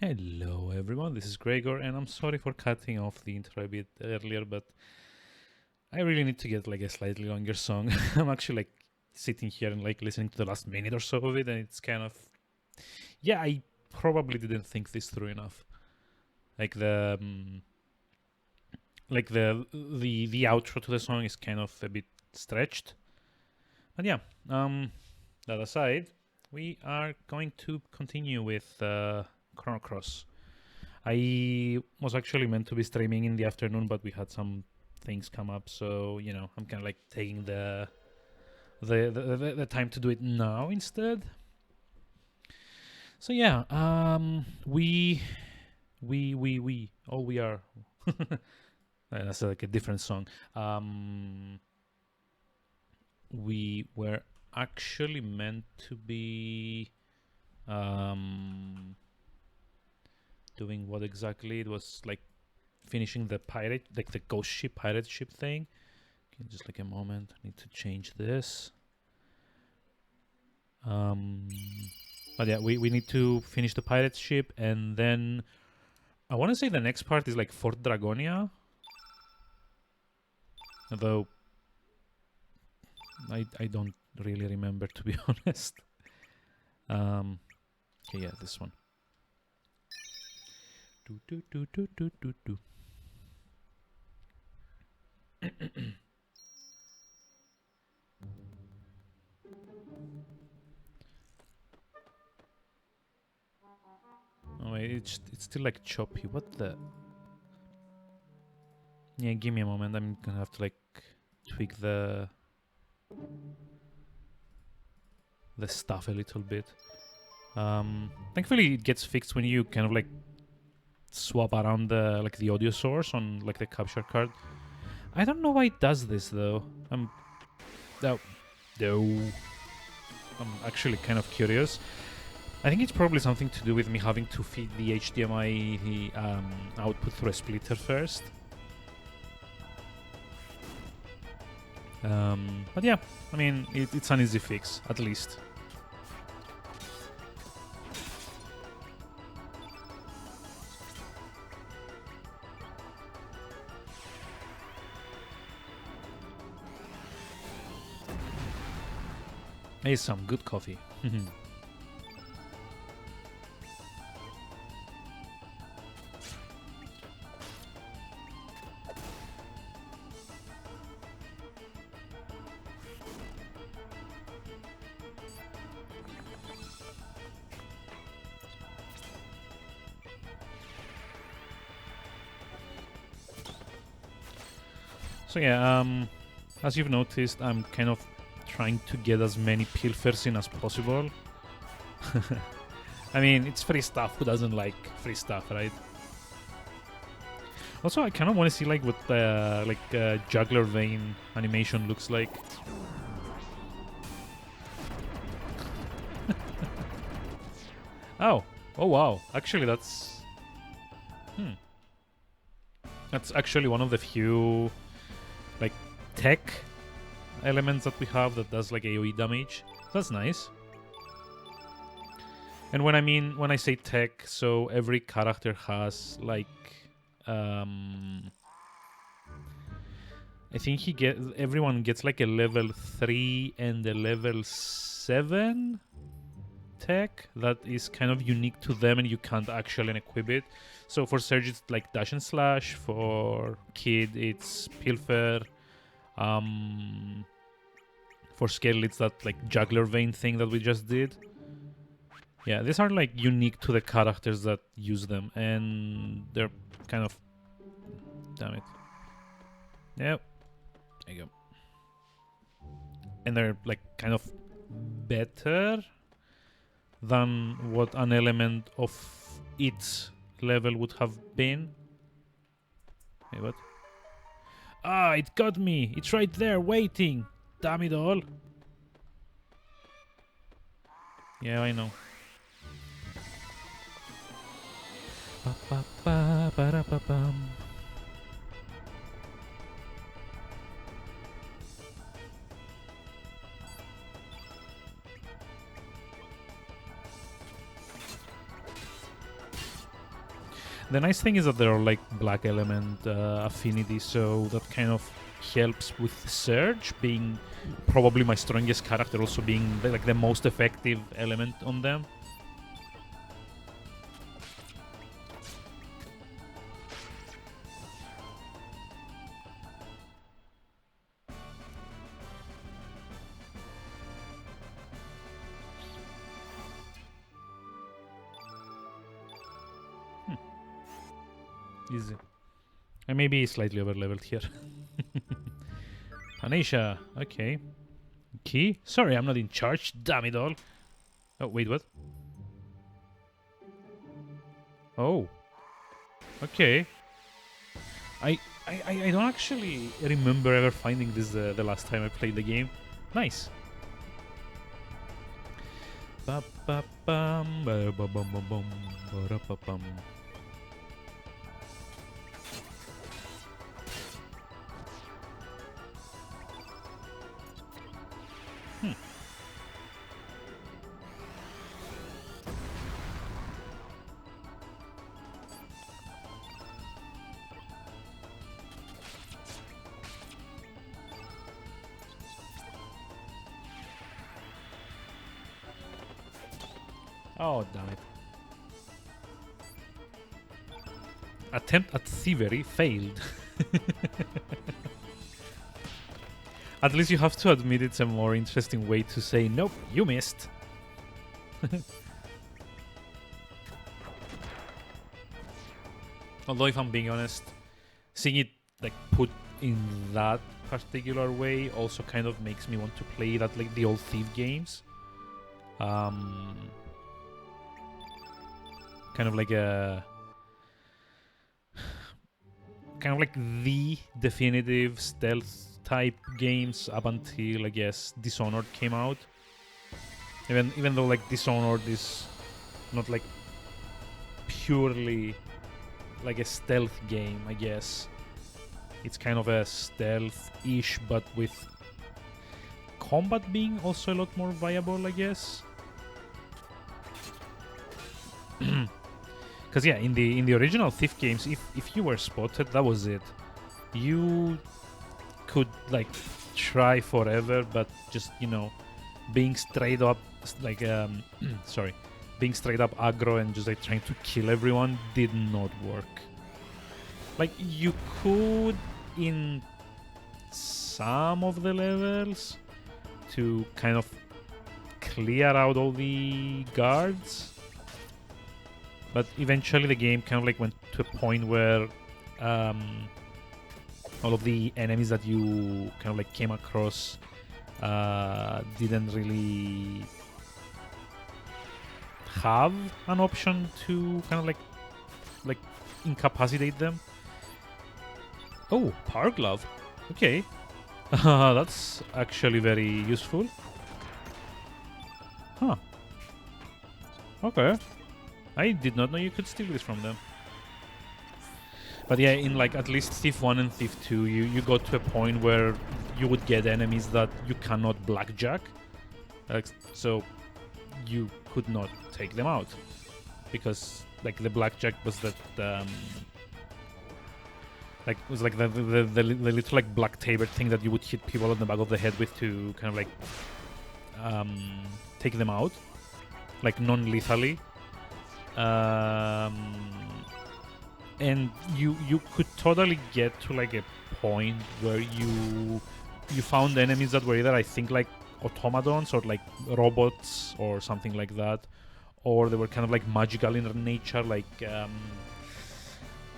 Hello everyone, this is Gregor and I'm sorry for cutting off the intro a bit earlier, but I really need to get like a slightly longer song. I'm actually like sitting here and like listening to the last minute or so of it and it's kind of yeah, I probably didn't think this through enough. Like the outro to the song is kind of a bit stretched. But yeah, that aside, we are going to continue with Chrono Cross. I was actually meant to be streaming in the afternoon, but we had some things come up, so I'm kind of like taking the time to do it now instead. So yeah, we oh we are that's like a different song. We were actually meant to be doing what exactly? It was like finishing the pirate, like the ghost ship, pirate ship thing. Okay, just like a moment. I need to change this. Um, but yeah, we need to finish the pirate ship, and then I want to say the next part is like Fort Dragonia. Although I don't really remember, to be honest. Okay, yeah, this one. Do do do do do do do. Oh wait, it's still like choppy. What the? Yeah, give me a moment. I'm gonna have to like tweak the stuff a little bit. Thankfully, it gets fixed when you kind of like swap around the audio source on like the capture card. I don't know why it does this though. No, no. I'm actually kind of curious. I think it's probably something to do with me having to feed the HDMI output through a splitter first. But yeah, I mean, it's an easy fix, at least. It's some good coffee. So yeah, as you've noticed, I'm kind of trying to get as many pilfers in as possible. I mean, it's free stuff. Who doesn't like free stuff, right? Also, I kind of want to see like what the juggler vein animation looks like. Oh, oh wow! Actually, that's actually one of the few like tech elements that we have that does like AoE damage. That's nice. And when I say tech, so every character has like I think everyone gets like a level 3 and a level 7 tech that is kind of unique to them and you can't actually equip it. So for Surge it's like dash and slash, for Kid it's pilfer, for Scale it's that like juggler vein thing that we just did. Yeah, these are like unique to the characters that use them and they're kind of, damn it. Yep. There you go. And they're like kind of better than what an element of its level would have been. Hey, what? Ah, it got me! It's right there, waiting! Damn it all! Yeah, I know. Ba-ba-ba-ba-da-ba-bum. The nice thing is that there are like black element affinity, so that kind of helps with Surge being probably my strongest character, also being like the most effective element on them. Easy. I may be slightly over-leveled here. Panisha, okay. Key? Sorry, I'm not in charge, damn it all. Oh, wait, what? Oh. Okay. I don't actually remember ever finding this the last time I played the game. Nice. Ba-ba-bum, ba-ba-bum-bum-bum, ba-da-ba-bum. Oh, damn it. Attempt at thievery failed. At least you have to admit it's a more interesting way to say, nope, you missed. Although, if I'm being honest, seeing it like put in that particular way also kind of makes me want to play that, like the old Thief games. Kind of like the definitive stealth type games up until, I guess, Dishonored came out. Even though like Dishonored is not like purely like a stealth game, I guess. It's kind of a stealth-ish, but with combat being also a lot more viable, I guess. Because yeah, in the original Thief games, if you were spotted, that was it. You could like try forever, but just, you know, being straight up like sorry, being straight up aggro and just like trying to kill everyone did not work. Like you could in some of the levels to kind of clear out all the guards. But eventually the game kind of like went to a point where all of the enemies that you kind of like came across didn't really have an option to kind of like incapacitate them. Oh, Power Glove. Okay. That's actually very useful. Huh. Okay. I did not know you could steal this from them. But yeah, in like at least Thief 1 and Thief 2, you got to a point where you would get enemies that you cannot blackjack. So you could not take them out. Because like the blackjack was that like was like the little like black tabor thing that you would hit people on the back of the head with to kind of like take them out, like non-lethally. And you could totally get to like a point where you found enemies that were either, I think, like automatons or like robots or something like that, or they were kind of like magical in their nature. Like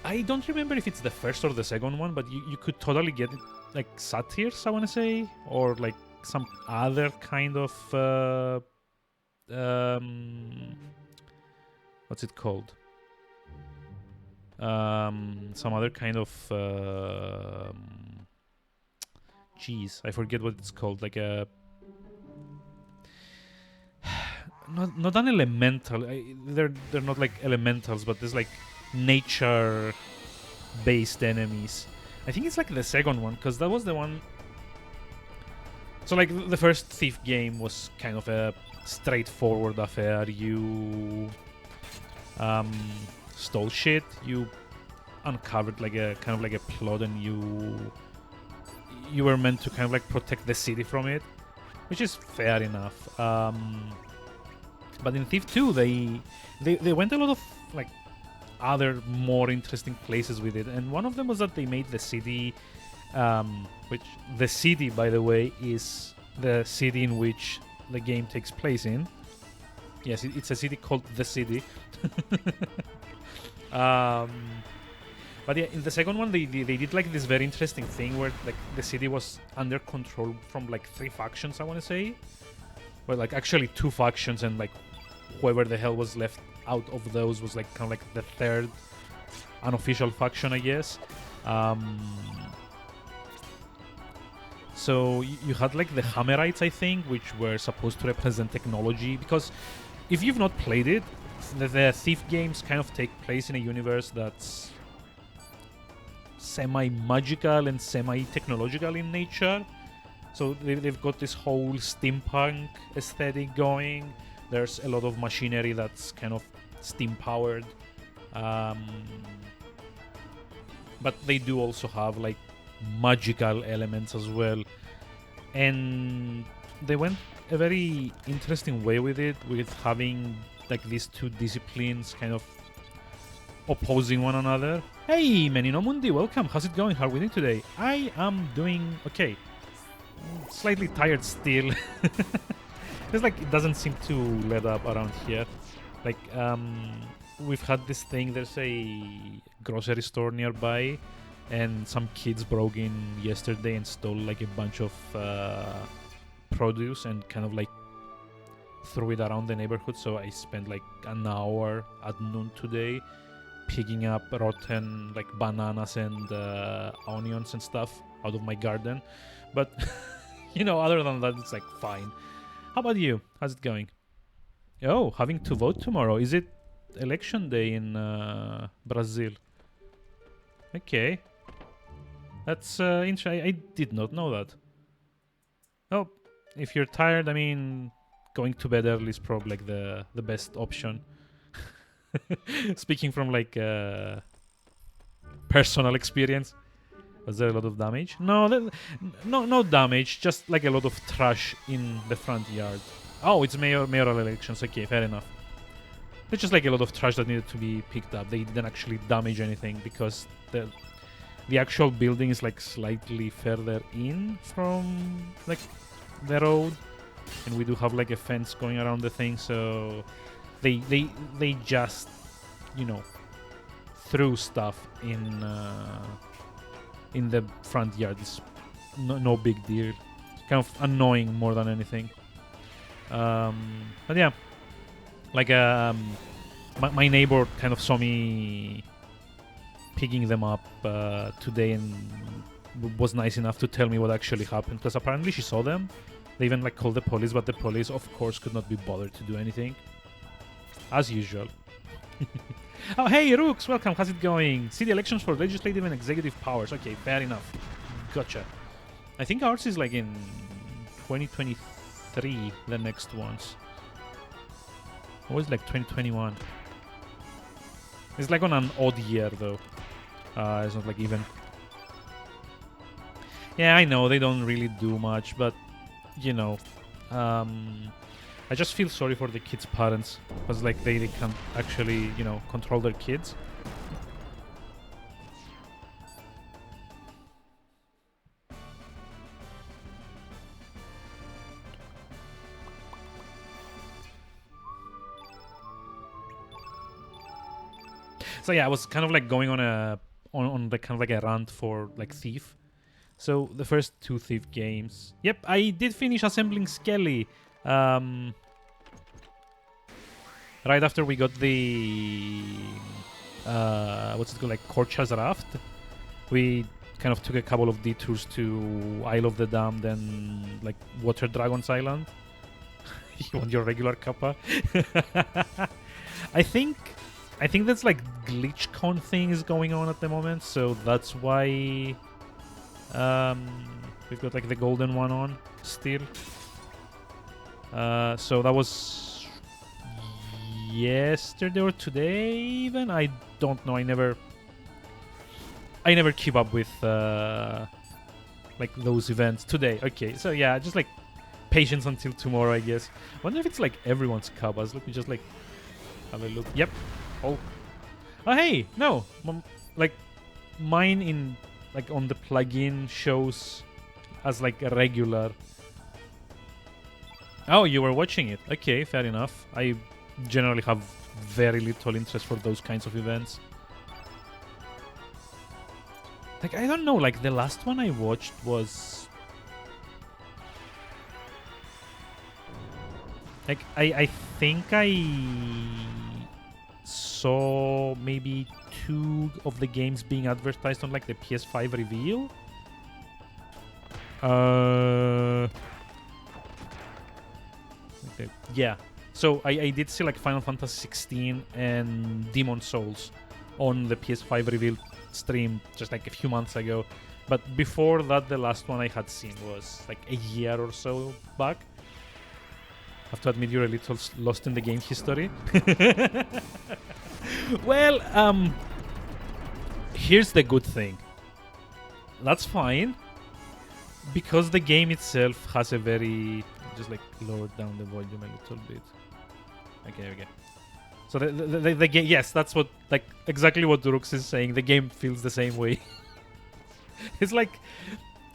I don't remember if it's the first or the second one, but you could totally get it, like satyrs, I want to say, or like some other kind of what's it called? Some other kind of jeez, I forget what it's called. Like a not an elemental. They're not like elementals, but there's like nature-based enemies. I think it's like the second one, because that was the one. So like the first Thief game was kind of a straightforward affair. You stole shit, you uncovered like a kind of like a plot, and you were meant to kind of like protect the city from it, which is fair enough. But in Thief 2, they went a lot of like other more interesting places with it, and one of them was that they made the city, which the city, by the way, is the city in which the game takes place in. Yes, it's a city called The City. But yeah, in the second one, they did like this very interesting thing where like the city was under control from like 3 factions, I want to say. Well, like actually 2 factions, and like whoever the hell was left out of those was like kind of like the 3rd unofficial faction, I guess. So you had like the Hammerites, I think, which were supposed to represent technology, because if you've not played it, the Thief games kind of take place in a universe that's semi-magical and semi-technological in nature. So they've got this whole steampunk aesthetic going. There's a lot of machinery that's kind of steam-powered. But they do also have like magical elements as well. And they went a very interesting way with it, with having like these 2 disciplines kind of opposing one another. Hey, Menino Mundi, welcome. How's it going? How are we doing today? I am doing okay. Slightly tired still. It's like it doesn't seem to let up around here. Like, we've had this thing, there's a grocery store nearby, and some kids broke in yesterday and stole like a bunch of produce and kind of like threw it around the neighborhood. So I spent like an hour at noon today picking up rotten like bananas and onions and stuff out of my garden. But you know, other than that, it's like fine. How about you? How's it going? Oh, having to vote tomorrow. Is it election day in Brazil? Okay. That's interesting. I did not know that. Oh, if you're tired, I mean, going to bed early is probably like the best option. Speaking from like personal experience. Was there a lot of damage? No, no damage. Just like a lot of trash in the front yard. Oh, it's mayoral elections. Okay, fair enough. It's just like a lot of trash that needed to be picked up. They didn't actually damage anything because the actual building is like slightly further in from like the road, and we do have like a fence going around the thing. So they just, you know, threw stuff in the front yard. It's no big deal. Kind of annoying more than anything. But yeah, like my neighbor kind of saw me picking them up today and was nice enough to tell me what actually happened, because apparently she saw them. They even like called the police, but the police of course could not be bothered to do anything, as usual. Oh, hey, Rooks, welcome. How's it going? City elections for legislative and executive powers. Okay, fair enough. Gotcha. I think ours is like in 2023, the next ones. Or was it like 2021? It's like on an odd year, though. It's not like even. Yeah, I know, they don't really do much, but, you know, I just feel sorry for the kids' parents, because like they can't actually, you know, control their kids. So yeah, I was kind of like going on on the kind of like a rant for like Thief. So the first 2 Thief games. Yep, I did finish assembling Skelly. Right after we got the what's it called, like Korcha's Raft, we kind of took a couple of detours to Isle of the Damned, then like Water Dragon's Island. You want your regular kappa? I think that's like GlitchCon things going on at the moment, so that's why we've got like the golden one on still. So that was yesterday or today even. I don't know. I never keep up with like those events today. Okay, so yeah, just like patience until tomorrow, I guess. Wonder if it's like everyone's cabas. Let me just like have a look. Yep. Oh hey, no, like mine in like on the plugin shows as like a regular. Oh, you were watching it. Okay, fair enough. I generally have very little interest for those kinds of events. Like, I don't know, like the last one I watched was like I think I saw maybe 2 of the games being advertised on like the PS5 reveal. Okay. Yeah. So I did see like Final Fantasy 16 and Demon Souls on the PS5 reveal stream just like a few months ago. But before that, the last one I had seen was like a year or so back. I have to admit you're a little lost in the game history. Well, here's the good thing. That's fine. Because the game itself has a very... Just like lower down the volume a little bit. Okay. So the game... Yes, that's what... Like, exactly what Durux is saying. The game feels the same way. It's like...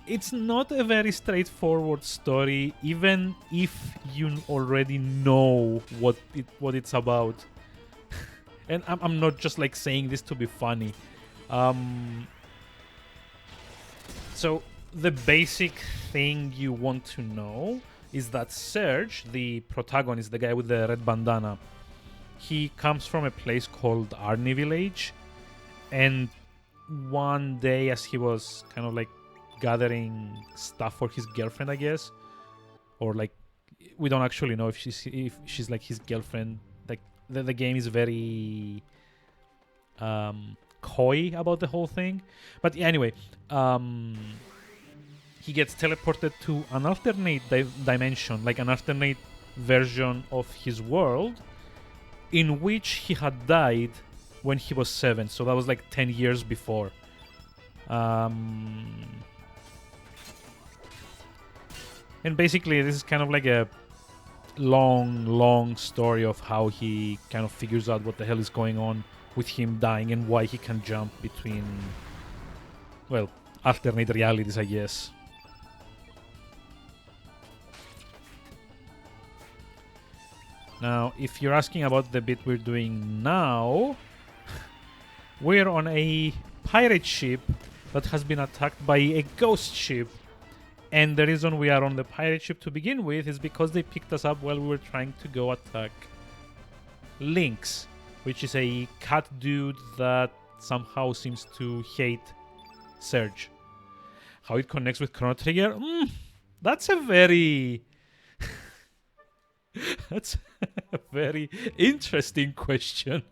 It's not a very straightforward story, even if you already know what it's about. And I'm not just like saying this to be funny. So the basic thing you want to know is that Serge, the protagonist, the guy with the red bandana, he comes from a place called Arni Village, and one day as he was kind of like gathering stuff for his girlfriend, I guess, or like we don't actually know if she's like his girlfriend. Like the game is very coy about the whole thing, but anyway, he gets teleported to an alternate dimension, like an alternate version of his world, in which he had died when he was 7. So that was like 10 years before. And basically, this is kind of like a long story of how he kind of figures out what the hell is going on with him dying and why he can jump between, well, alternate realities, I guess. Now, if you're asking about the bit we're doing now, we're on a pirate ship that has been attacked by a ghost ship. And the reason we are on the pirate ship to begin with is because they picked us up while we were trying to go attack Lynx, which is a cat dude that somehow seems to hate Serge. How it connects with Chrono Trigger? That's a very... That's a very interesting question.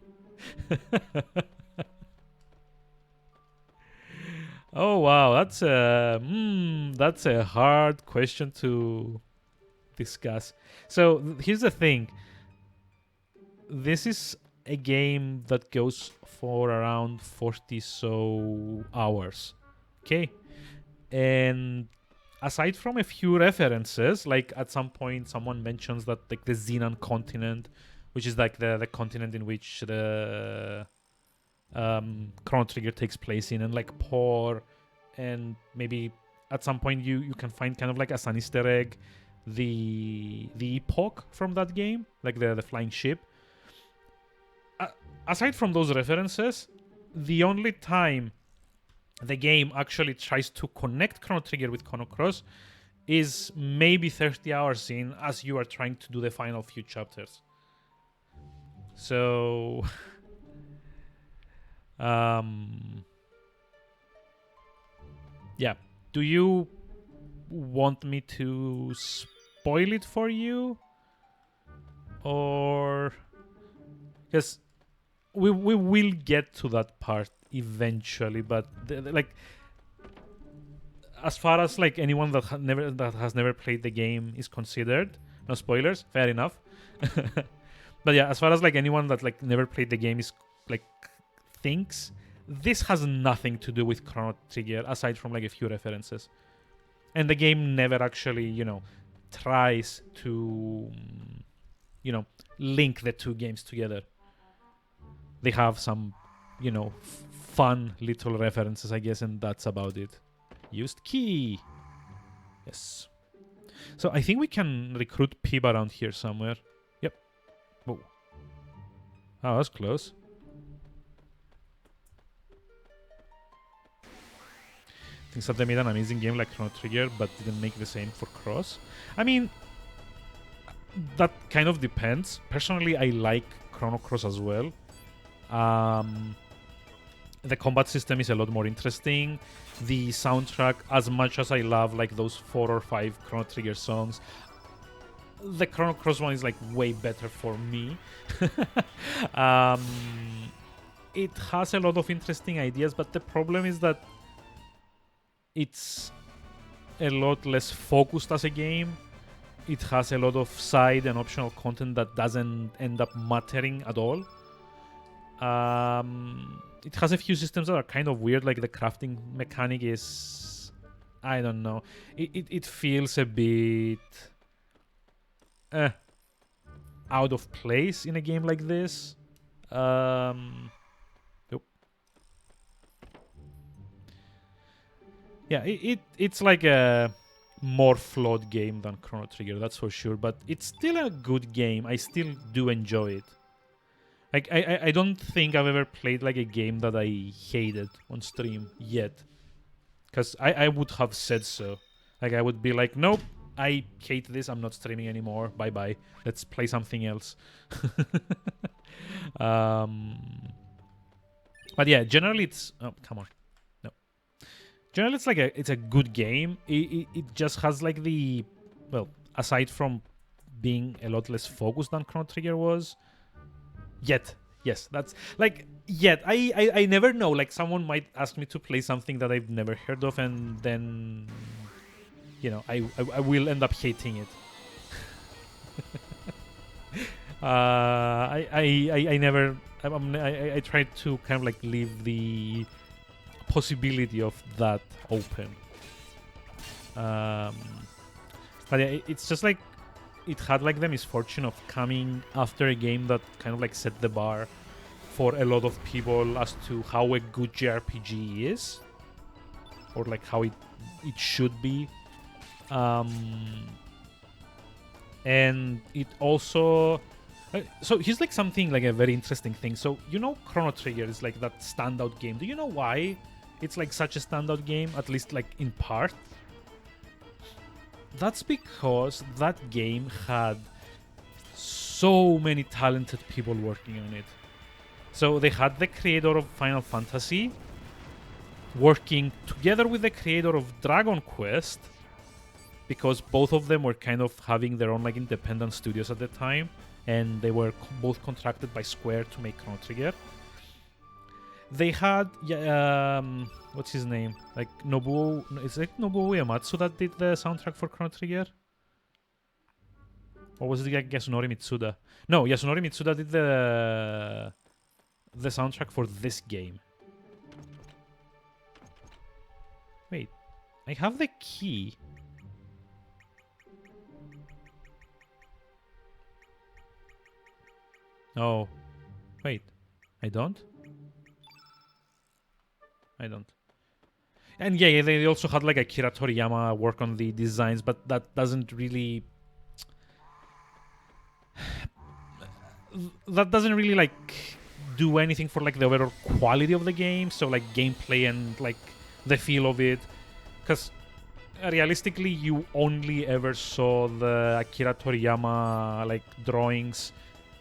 Oh wow, that's a hard question to discuss. So here's the thing. This is a game that goes for around 40 so hours. Okay? And aside from a few references, like at some point someone mentions that like the Xenon continent, which is like the continent in which the Chrono Trigger takes place in, and like Por, and maybe at some point you can find kind of like as an Easter egg the epoch from that game, like the flying ship. Aside from those references, the only time the game actually tries to connect Chrono Trigger with Chrono Cross is maybe 30 hours in, as you are trying to do the final few chapters. So yeah, do you want me to spoil it for you, or because we will get to that part eventually, but like as far as like anyone that has never played the game is considered, no spoilers, fair enough. But yeah, as far as like anyone that like never played the game is like thinks, this has nothing to do with Chrono Trigger aside from like a few references. And the game never actually, tries to, link the two games together. They have some, fun little references, I guess, and that's about it. Used key. Yes. So I think we can recruit Pib around here somewhere. Yep. Oh, that was close. Thinks that they made an amazing game like Chrono Trigger, but didn't make the same for Cross. I mean, that kind of depends. Personally, I like Chrono Cross as well. The combat system is a lot more interesting. The soundtrack, as much as I love like those 4 or 5 Chrono Trigger songs, the Chrono Cross one is like way better for me. It has a lot of interesting ideas, but the problem is that it's a lot less focused as a game. It has a lot of side and optional content that doesn't end up mattering at all. It has a few systems that are kind of weird, like the crafting mechanic is... I don't know. It feels a bit... out of place in a game like this. Yeah, it's like a more flawed game than Chrono Trigger, that's for sure. But it's still a good game. I still do enjoy it. Like, I don't think I've ever played like a game that I hated on stream yet. Because I would have said so. Like, I would be like, nope, I hate this. I'm not streaming anymore. Bye-bye. Let's play something else. But yeah, generally it's... Oh, come on. No. Generally it's a good game. It just has like the... Well, aside from being a lot less focused than Chrono Trigger was... Yet. Yes, that's... Like, yet. I never know. Like, someone might ask me to play something that I've never heard of, and then... I will end up hating it. I never... I tried to kind of, like, leave the possibility of that open. But yeah, it's just, like... It had like the misfortune of coming after a game that kind of like set the bar for a lot of people as to how a good JRPG is, or like how it should be, and it also so here's like something like a very interesting thing. So Chrono Trigger is like that standout game. Do you know why it's like such a standout game, at least like in part? That's because that game had so many talented people working on it. So they had the creator of Final Fantasy working together with the creator of Dragon Quest, because both of them were kind of having their own like independent studios at the time, and they were both contracted by Square to make Chrono Trigger. They had what's his name? Like Nobuo... Is it Nobuo Uematsu that did the soundtrack for Chrono Trigger? Or was it like Yasunori Mitsuda? No, Yasunori Mitsuda did the soundtrack for this game. Wait, I have the key. Oh, wait, I don't? I don't. And yeah, they also had like Akira Toriyama work on the designs, but that doesn't really... That doesn't really like do anything for like the overall quality of the game, so like gameplay and like the feel of it. Because realistically, you only ever saw the Akira Toriyama like drawings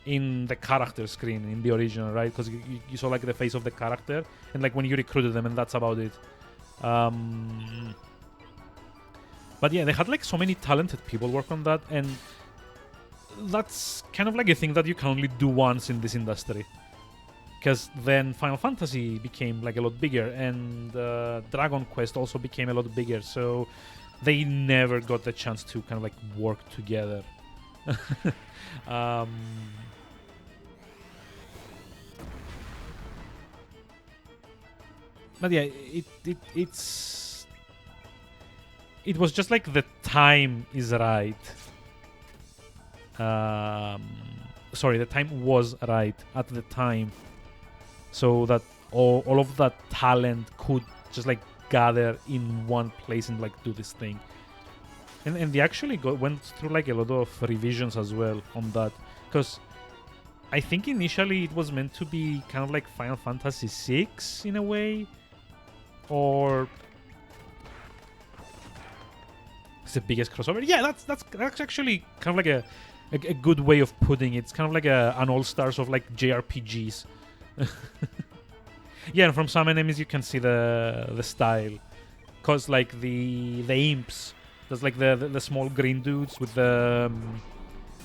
in the character screen in the original, right? Because you saw like the face of the character and like when you recruited them, and that's about it. But yeah, they had like so many talented people work on that, and that's kind of like a thing that you can only do once in this industry. Because then Final Fantasy became like a lot bigger, and Dragon Quest also became a lot bigger, so they never got the chance to kind of like work together. But yeah, it was just like the time is right. Sorry, the time was right at the time, so that all of that talent could just like gather in one place and like do this thing. And they actually went through like a lot of revisions as well on that, because I think initially it was meant to be kind of like Final Fantasy VI in a way, or it's the biggest crossover. Yeah, that's actually kind of like a good way of putting it. It's kind of like an all-stars of like JRPGs. Yeah, and from some enemies you can see the style, cause like the imps, there's like the small green dudes with the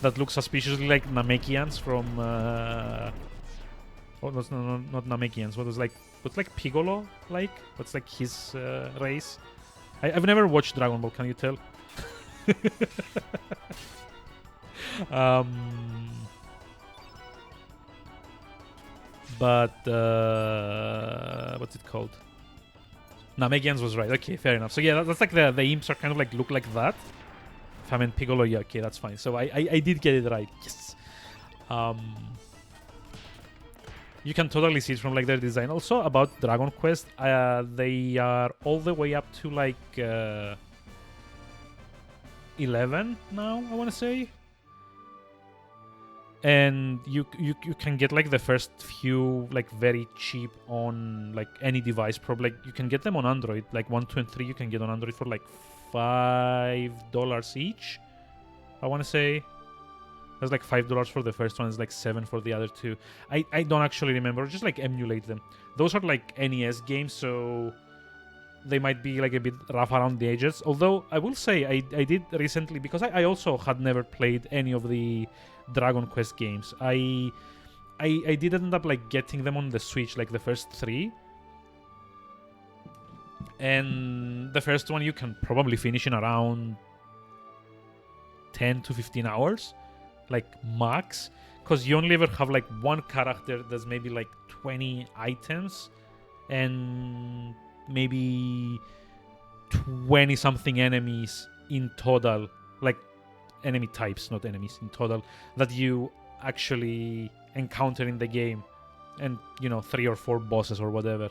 that look suspiciously like Namekians from oh, no, not Namekians. What's like Piccolo like? What's like his race? I've never watched Dragon Ball. Can you tell? But what's it called? Namekians was right. Okay, fair enough. So yeah, that's like the imps are kind of like look like that. If I meant Piccolo, yeah, okay, that's fine. So I did get it right. Yes. You can totally see it from like their design. Also about Dragon Quest, they are all the way up to like 11 now, I want to say. And you can get like the first few like very cheap on like any device. Probably like you can get them on Android, like 1, 2, and 3. You can get on Android for like $5 each, I want to say. There's like $5 for the first one. It's like $7 for the other two. I don't actually remember. Just like emulate them. Those are like NES games, so they might be like a bit rough around the edges. Although I will say I did recently, because I also had never played any of the Dragon Quest games. I did end up like getting them on the Switch, like the first 3. And the first one you can probably finish in around 10 to 15 hours. Like max, because you only ever have like one character that's maybe like 20 items and maybe 20 something enemies in total, like enemy types, not enemies, in total, that you actually encounter in the game, and 3 or 4 bosses or whatever.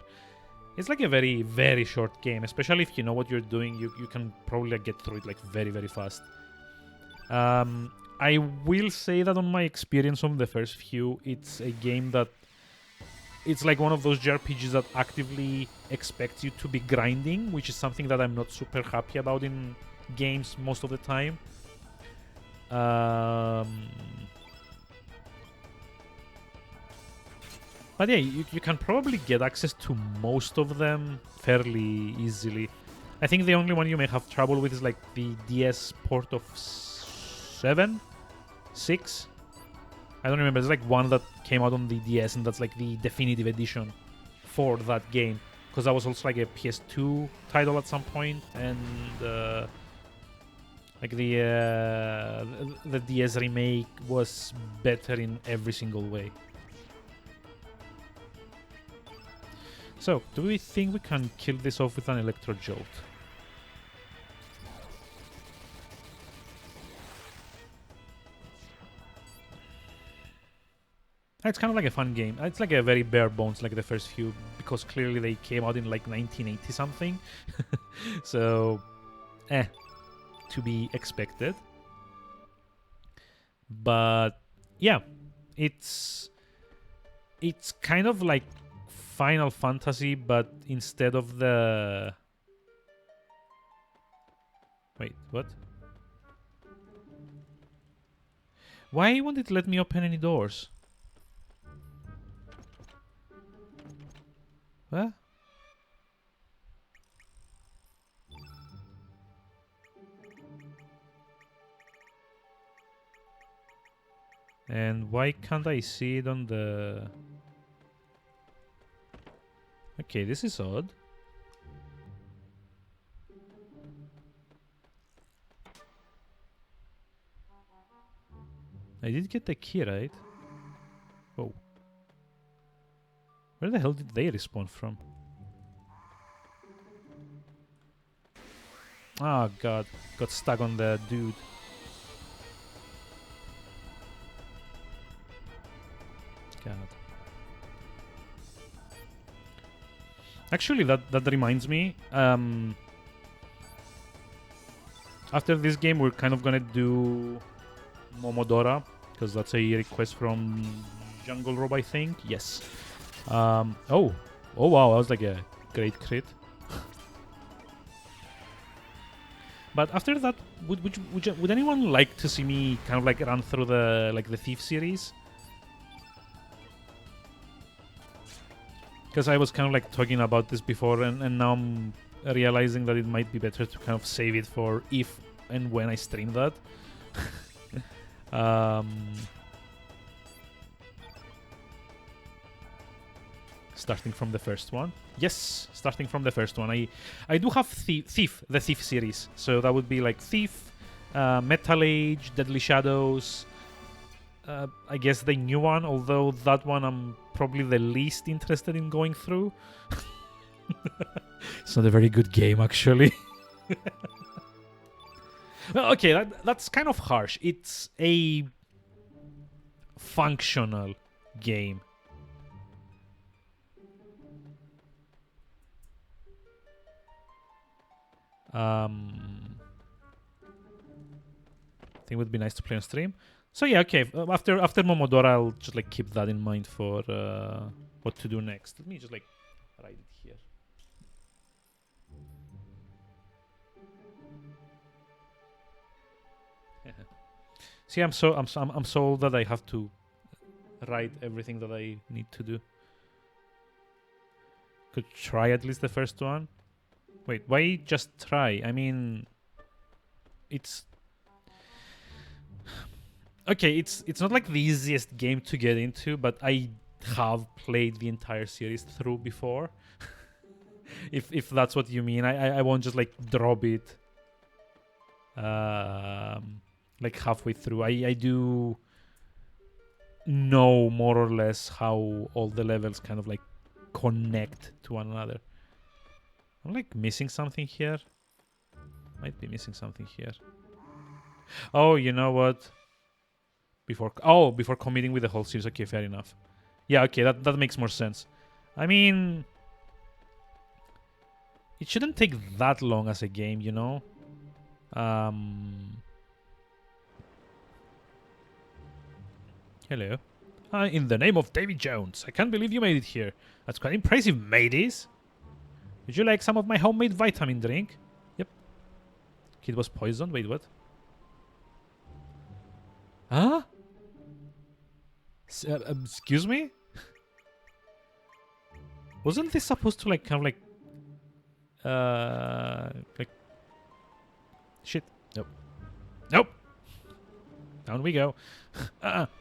It's like a very, very short game, especially if you know what you're doing. You can probably like, get through it like very, very fast. I will say that on my experience on the first few, it's a game that it's like one of those JRPGs that actively expects you to be grinding, which is something that I'm not super happy about in games most of the time. But yeah, you can probably get access to most of them fairly easily. I think the only one you may have trouble with is like the DS port of 7, 6. I don't remember. There's like one that came out on the DS, and that's like the definitive edition for that game, because that was also like a PS2 title at some point, and like the DS remake was better in every single way. So, do we think we can kill this off with an Electro Jolt? It's kind of like a fun game. It's like a very bare bones, like the first few, because clearly they came out in like 1980 something. So, to be expected. But yeah, it's kind of like Final Fantasy, but instead of the... Wait, what? Why won't it let me open any doors? What? And why can't I see it on the... Okay, this is odd. I did get the key, right? Oh. Where the hell did they respawn from? Oh god, got stuck on the dude. God. Actually, that reminds me. After this game, we're kind of gonna do Momodora, because that's a request from Jungle Rob, I think. Yes. Oh wow, that was like a great crit. But after that, would anyone like to see me kind of like run through the Thief series? Because I was kind of like talking about this before, and now I'm realizing that it might be better to kind of save it for if and when I stream that. Starting from the first one. Yes, starting from the first one. I do have the Thief series. So that would be like Thief, Metal Age, Deadly Shadows. I guess the new one, although that one I'm probably the least interested in going through. It's not a very good game, actually. Well, okay, that's kind of harsh. It's a functional game. I think it would be nice to play on stream. So yeah, okay. After Momodora, I'll just like keep that in mind for what to do next. Let me just like write it here. See, I'm so old that I have to write everything that I need to do. Could try at least the first one. Wait, why just try? I mean, it's okay. It's not like the easiest game to get into, but I have played the entire series through before. if that's what you mean, I won't just like drop it. Like halfway through, I do know more or less how all the levels kind of like connect to one another. I'm like missing something here. Might be missing something here. Oh, you know what? Before committing with the whole series. Okay, fair enough. Yeah, okay, that makes more sense. I mean, it shouldn't take that long as a game, you know? Hello. In the name of Davy Jones, I can't believe you made it here. That's quite impressive, mateys. Would you like some of my homemade vitamin drink? Yep. Kid was poisoned. Wait, what? Huh? Excuse me? Wasn't this supposed to like kind of like shit? Nope. Nope. Down we go. Damn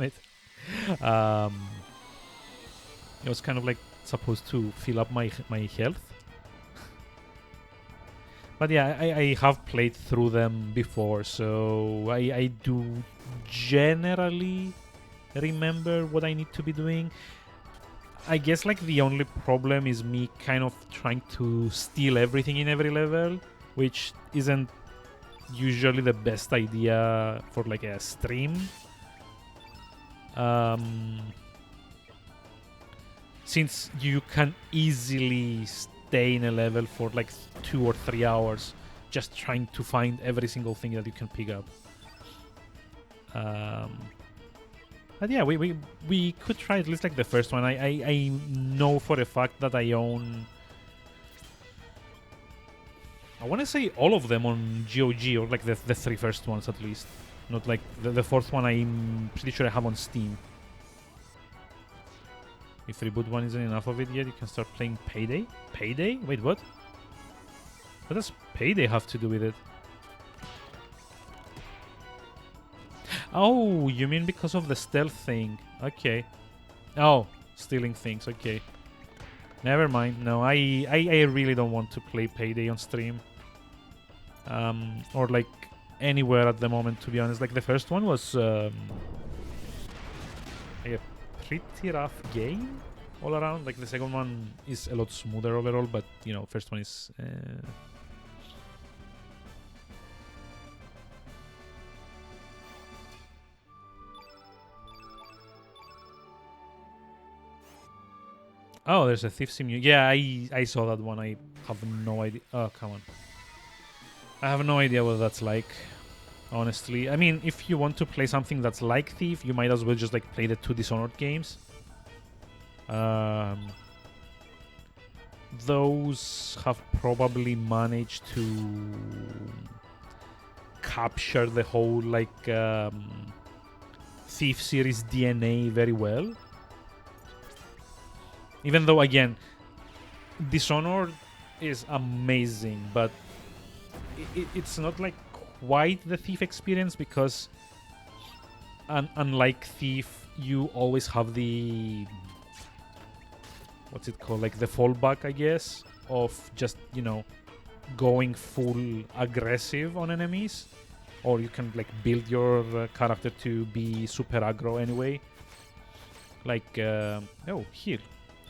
it. It was kind of like supposed to fill up my health. But yeah, I have played through them before, so I do generally remember what I need to be doing. I guess like the only problem is me kind of trying to steal everything in every level, which isn't usually the best idea for like a stream. Since you can easily stay in a level for like 2 or 3 hours just trying to find every single thing that you can pick up. But yeah, we could try at least like the first one. I know for a fact that I own, I want to say all of them on GOG, or like the 3 first ones at least. Not like the 4th one I'm pretty sure I have on Steam. If Reboot 1 isn't enough of it yet, you can start playing Payday? Payday? Wait, what? What does Payday have to do with it? Oh, you mean because of the stealth thing? Okay. Oh, stealing things, okay. Never mind. No, I really don't want to play Payday on stream. Or like anywhere at the moment, to be honest. Like the first one was like a pretty rough game all around. Like the second one is a lot smoother overall, but you know, first one is Oh, there's a Thief Simulator. Yeah, I saw that one. I have no idea. Oh, come on. I have no idea what that's like, honestly. I mean, if you want to play something that's like Thief, you might as well just like play the two Dishonored games. Those have probably managed to capture the whole like Thief series DNA very well. Even though, again, Dishonored is amazing, but it's not like quite the Thief experience because unlike Thief, you always have the what's it called, like the fallback, I guess, of just, you know, going full aggressive on enemies, or you can like build your character to be super aggro anyway. Like oh, heal,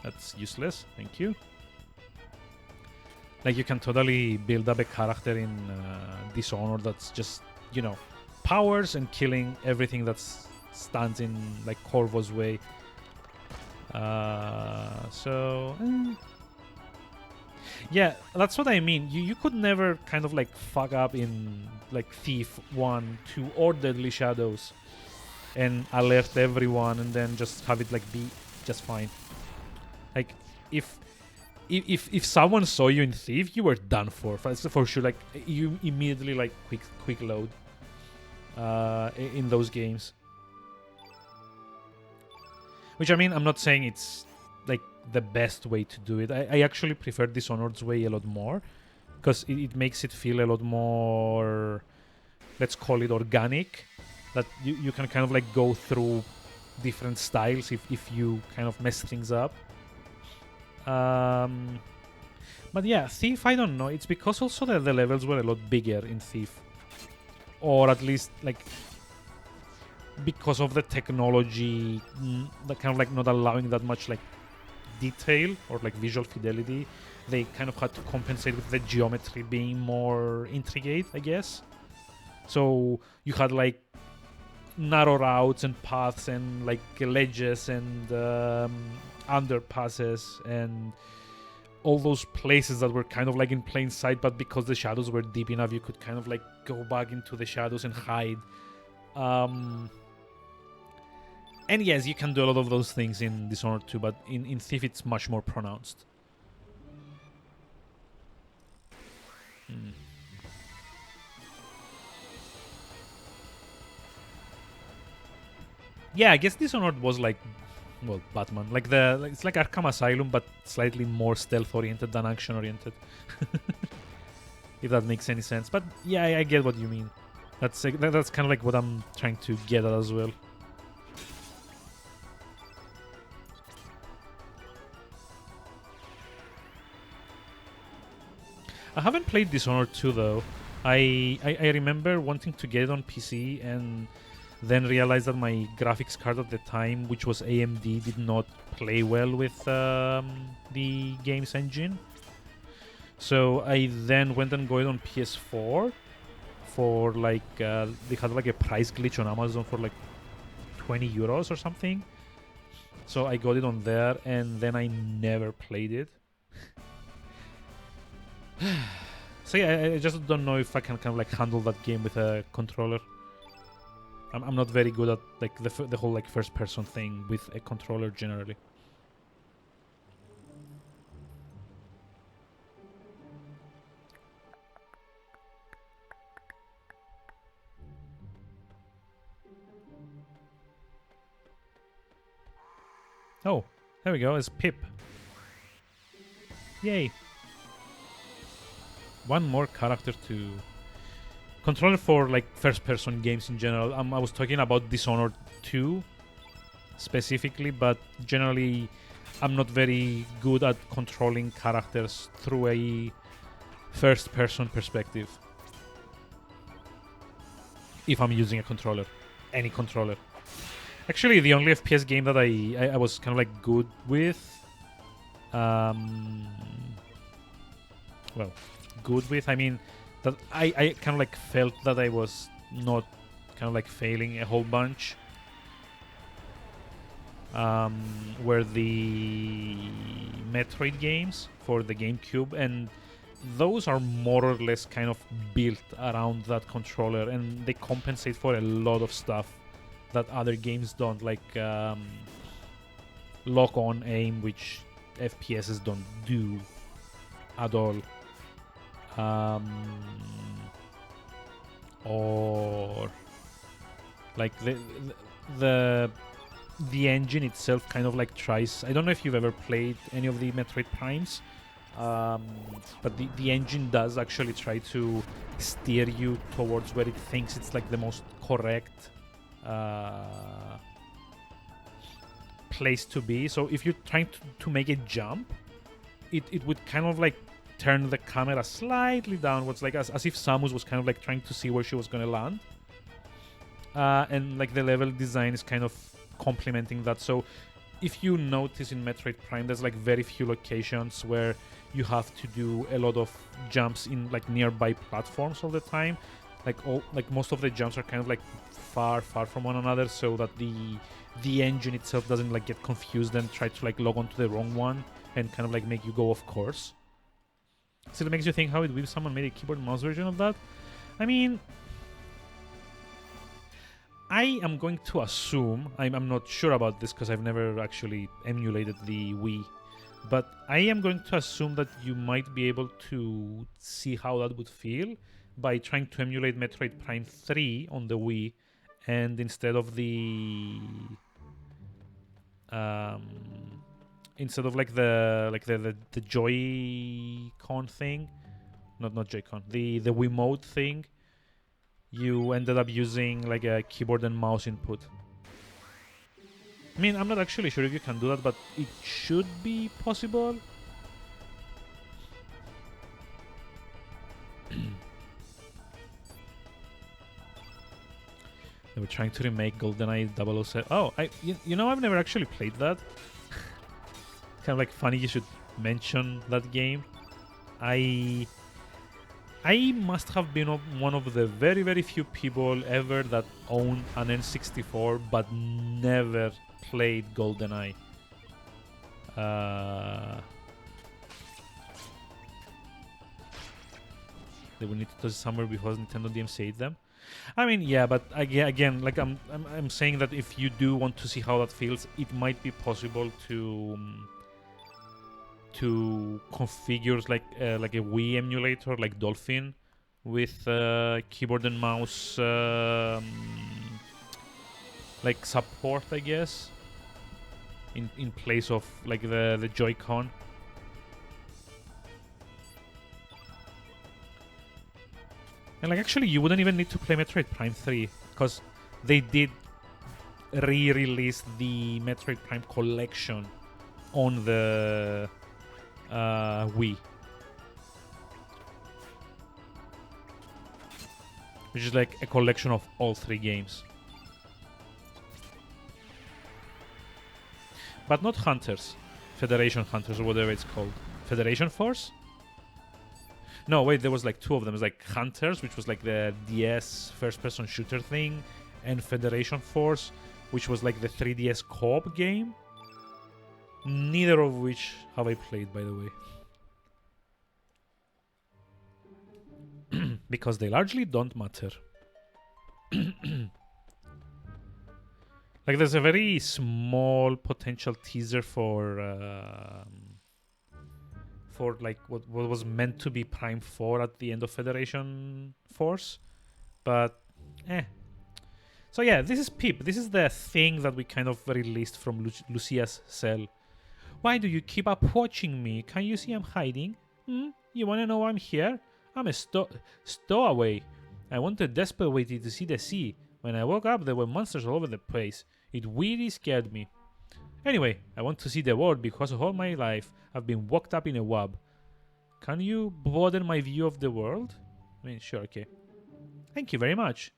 that's useless, thank you. Like you can totally build up a character in Dishonored that's just, you know, powers and killing everything that stands in like Corvo's way. Yeah, that's what I mean. You could never kind of like fuck up in like Thief 1, 2 or Deadly Shadows and alert everyone and then just have it like be just fine. Like if someone saw you in Thief, you were done for sure. Like you immediately like quick load in those games. Which, I mean, I'm not saying it's like the best way to do it. I actually prefer Dishonored's way a lot more because it makes it feel a lot more, let's call it, organic. That you can kind of like go through different styles if you kind of mess things up. But yeah, Thief, I don't know. It's because also the levels were a lot bigger in Thief. Or at least like because of the technology, that kind of like not allowing that much like detail or like visual fidelity, they kind of had to compensate with the geometry being more intricate, I guess. So you had like narrow routes and paths and like ledges and underpasses and all those places that were kind of like in plain sight, but because the shadows were deep enough, you could kind of like go back into the shadows and hide. And yes, you can do a lot of those things in Dishonored 2, but in Thief it's much more pronounced. Yeah, I guess Dishonored was like, well, Batman. Like it's like Arkham Asylum, but slightly more stealth-oriented than action-oriented. If that makes any sense. But yeah, I get what you mean. That's kind of like what I'm trying to get at as well. I haven't played Dishonored 2 though. I remember wanting to get it on PC and then realized that my graphics card at the time, which was AMD, did not play well with the game's engine. So I then went and got it on PS4 for like they had like a price glitch on Amazon for like 20 euros or something. So I got it on there and then I never played it. So yeah, I just don't know if I can kind of like handle that game with a controller. I'm not very good at like the whole like first person thing with a controller generally. Oh, there we go. It's Pip. Yay. One more character to controller for like first person games in general. I was talking about Dishonored 2 specifically, but generally I'm not very good at controlling characters through a first person perspective. If I'm using a controller, any controller. Actually, the only FPS game that I was kind of like good with, well, good with, I mean, that I kind of like felt that I was not kind of like failing a whole bunch. were the Metroid games for the GameCube, and those are more or less kind of built around that controller, and they compensate for a lot of stuff that other games don't, like lock-on aim, which FPSs don't do at all. Or like the engine itself kind of like tries. I don't know if you've ever played any of the Metroid Primes, but the engine does actually try to steer you towards where it thinks it's like the most correct place to be. So if you're trying to make a jump, it would kind of like turn the camera slightly downwards, like as if Samus was kind of like trying to see where she was going to land. And like the level design is kind of complementing that. So if you notice in Metroid Prime, there's like very few locations where you have to do a lot of jumps in like nearby platforms all the time. Like most of the jumps are kind of like far from one another, so that the engine itself doesn't like get confused and try to like log onto the wrong one and kind of like make you go off course. So it makes you think, how it would someone made a keyboard and mouse version of that? I mean, I am going to assume, I'm not sure about this because I've never actually emulated the Wii, but I am going to assume that you might be able to see how that would feel by trying to emulate Metroid Prime 3 on the Wii, and instead of the the Joy-Con thing, not Joy-Con, the Wiimote thing, you ended up using like a keyboard and mouse input. I mean, I'm not actually sure if you can do that, but it should be possible. They were trying to remake GoldenEye 007. Oh, you know, I've never actually played that. Kind of like funny you should mention that game. I must have been one of the very few people ever that owned an N64 but never played GoldenEye. They will need to touch somewhere before Nintendo DMCA'd them. I mean, yeah, but again, like I'm saying that if you do want to see how that feels, it might be possible to configure like a Wii emulator, like Dolphin, with keyboard and mouse like support, I guess, in place of like the Joy-Con. And like actually, you wouldn't even need to play Metroid Prime 3 because they did re-release the Metroid Prime collection on the Wii, which is like a collection of all 3 games, but not Hunters, Federation Hunters or whatever it's called. Federation Force? No, wait, there was like 2 of them. It was like Hunters, which was like the DS first-person shooter thing, and Federation Force, which was like the 3DS co-op game. Neither of which have I played, by the way. Because they largely don't matter. Like, there's a very small potential teaser for like what was meant to be Prime 4 at the end of Federation Force, but So yeah, this is Pip. This is the thing that we kind of released from Lucia's cell. Why do you keep up watching me? Can you see I'm hiding? You wanna know why I'm here? I'm a stowaway. I wanted desperately to see the sea. When I woke up, there were monsters all over the place. It really scared me. Anyway, I want to see the world because of all my life I've been locked up in a web. Can you broaden my view of the world? I mean, sure, okay. Thank you very much.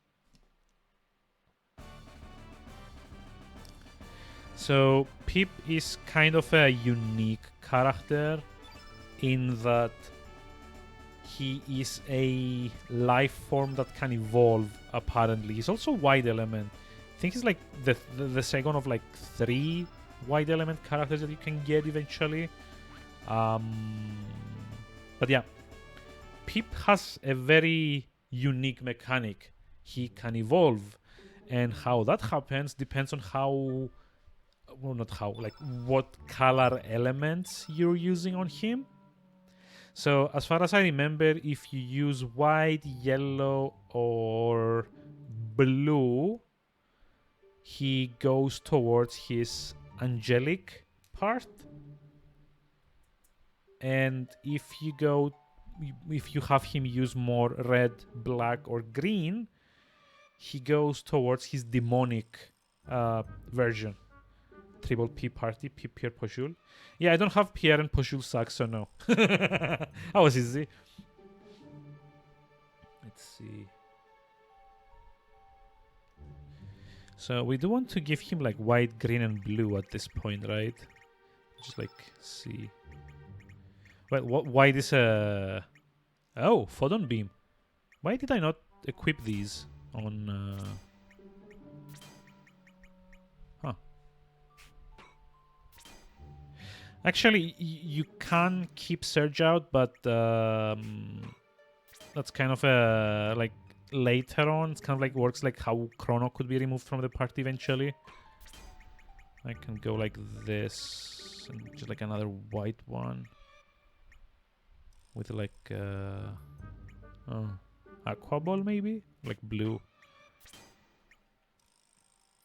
So, Pip is kind of a unique character in that he is a life form that can evolve, apparently. He's also Wide Element. I think he's like the second of like 3 wide element characters that you can get eventually. Um, but yeah, Pip has a very unique mechanic. He can evolve, and how that happens depends on how, well, not how, like what color elements you're using on him. So, as far as I remember, if you use white, yellow, or blue, he goes towards his angelic part. And if you have him use more red, black, or green, he goes towards his demonic version. Triple P party, P Pierre Pochul. Yeah, I don't have Pierre and Pochul sax, so no. That was easy. Let's see. So we do want to give him like white, green, and blue at this point, right? Just like see. Well, why this Oh, photon beam. Why did I not equip these on Huh. Actually, you can keep Surge out, but that's kind of a like later on. It's kind of like works like how Chrono could be removed from the party eventually. I can go like this, and just like another white one with like aqua ball maybe, like blue.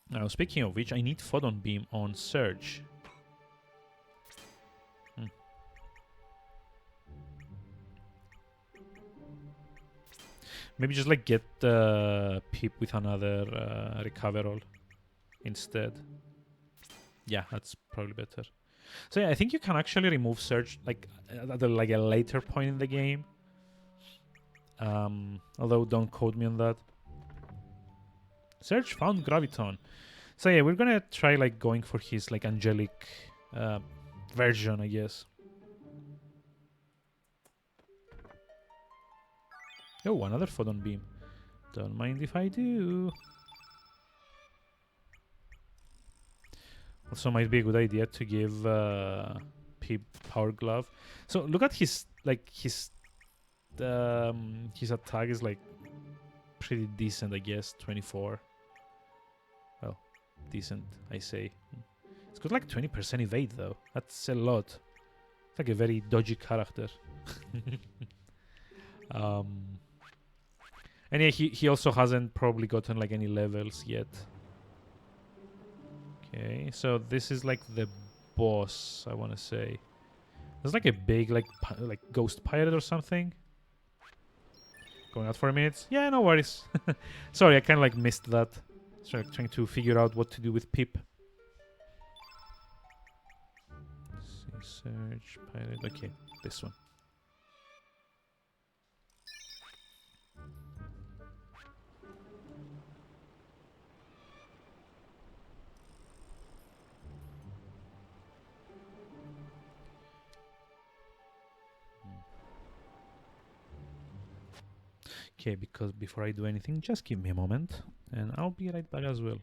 Now speaking of which, I need photon beam on Surge. Maybe just like get Pip with another recoverall instead. Yeah, that's probably better. So yeah, I think you can actually remove Surge like at like a later point in the game. Although don't quote me on that. Surge found Graviton. So yeah, we're gonna try like going for his like angelic version, I guess. Oh, another photon beam. Don't mind if I do. Also, might be a good idea to give Pip Power Glove. So look at his his attack is like pretty decent, I guess. 24. Well, decent, I say. It's got like 20% evade though. That's a lot. It's like a very dodgy character. And yeah, he also hasn't probably gotten like any levels yet. Okay, so this is like the boss, I want to say. There's like a big like ghost pirate or something. Going out for a minute. Yeah, no worries. Sorry, I kind of like missed that. So trying to figure out what to do with Pip. Search pirate. Okay, this one. Okay, because before I do anything, just give me a moment, and I'll be right back as well.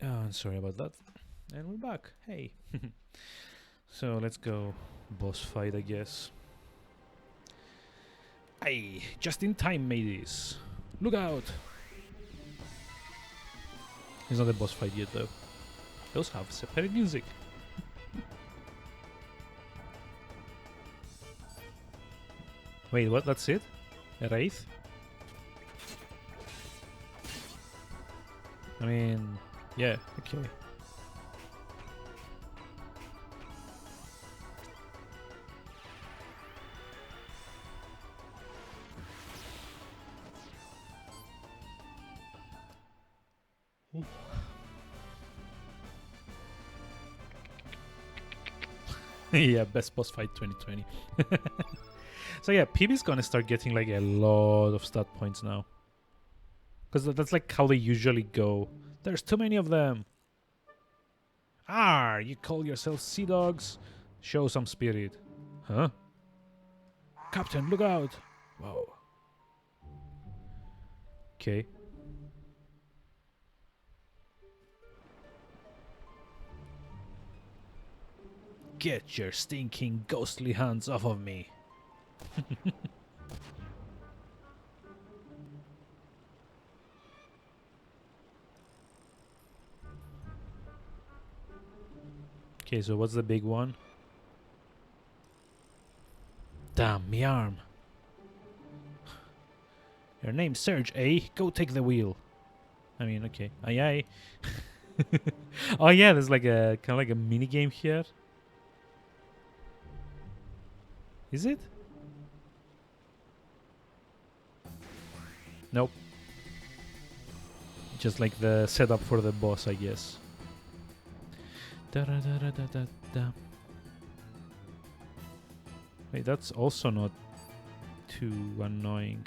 Oh, I'm sorry about that. And we're back. Hey. So let's go boss fight, I guess. Aye, just in time, mateys. Look out! It's not a boss fight yet, though. Those have separate music. Wait, what? That's it? A wraith? I mean, yeah, okay. Yeah, best boss fight 2020. So yeah, PB's gonna start getting like a lot of stat points now. Because that's like how they usually go. There's too many of them. Ah, you call yourselves sea dogs? Show some spirit. Huh? Captain, look out! Whoa. Okay. Get your stinking ghostly hands off of me. Okay, so what's the big one? Damn, me arm. Your name's Serge, eh? Go take the wheel. I mean, okay. Aye, aye. Oh yeah, there's like a kind of like a mini game here. Is it? Nope. Just like the setup for the boss, I guess. Da da da da da da da. Wait, that's also not too annoying.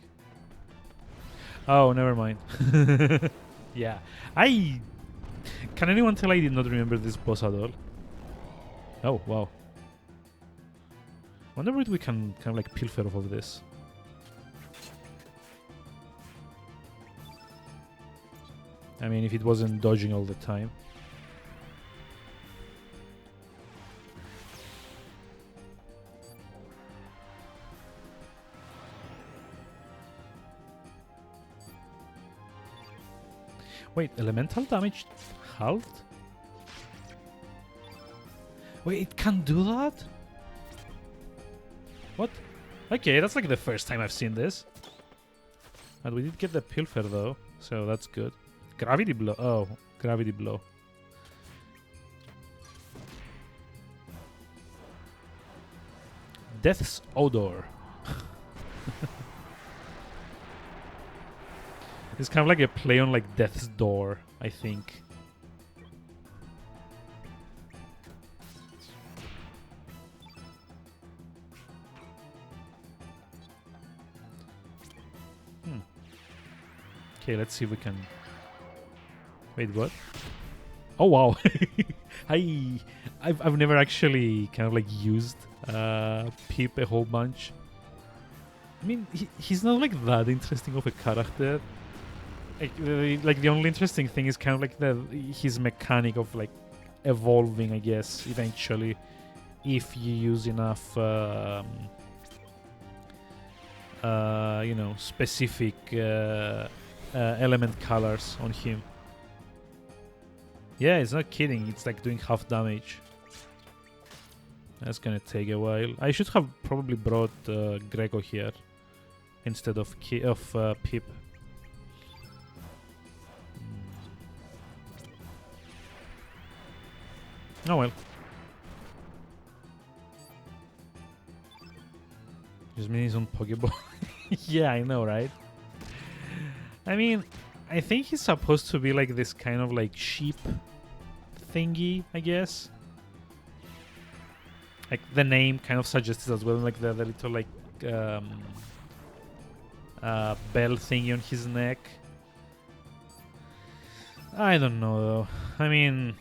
Oh, never mind. Yeah. Can anyone tell I did not remember this boss at all? Oh, wow. Wonder if we can kind of like pilfer off of this. I mean, if it wasn't dodging all the time. Wait, elemental damage halved? Wait, it can do that? What? Okay, that's like the first time I've seen this. And we did get the pilfer though, so that's good. Gravity blow. Oh, gravity blow. Death's odor. It's kind of like a play on like Death's door, I think. Okay, let's see if we can. Wait, what? Oh wow! I've never actually kind of like used Pip a whole bunch. I mean, he's not like that interesting of a character. Like the only interesting thing is kind of like his mechanic of like evolving, I guess, eventually, if you use enough, you know, specific element colors on him. Yeah, it's not kidding. It's like doing half damage. That's gonna take a while. I should have probably brought Greco here instead of Pip. Oh well. Just means he's on Pokeball. Yeah, I know, right? I mean, I think he's supposed to be like this kind of like sheep thingy, I guess. Like the name kind of suggests as well, like the little like bell thingy on his neck. I don't know though. I mean,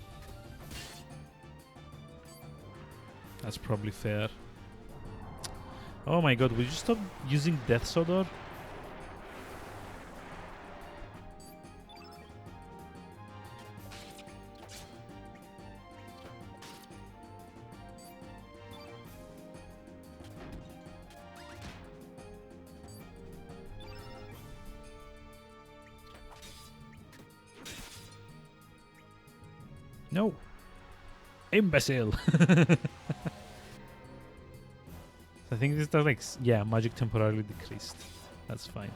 that's probably fair. Oh my god, would you stop using Death's Odor? No. Imbecile. I think this does like, yeah, magic temporarily decreased. That's fine.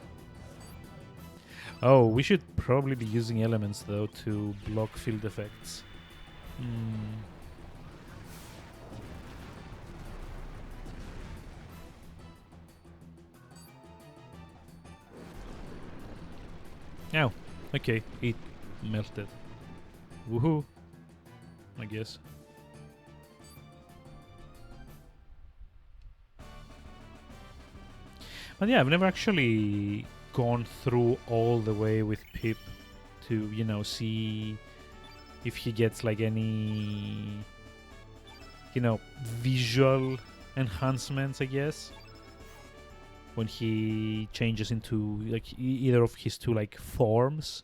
Oh, we should probably be using elements though to block field effects. Oh, okay, it melted. Woohoo, I guess. But yeah, I've never actually gone through all the way with Pip to, you know, see if he gets like any, you know, visual enhancements, I guess, when he changes into like either of his two like forms.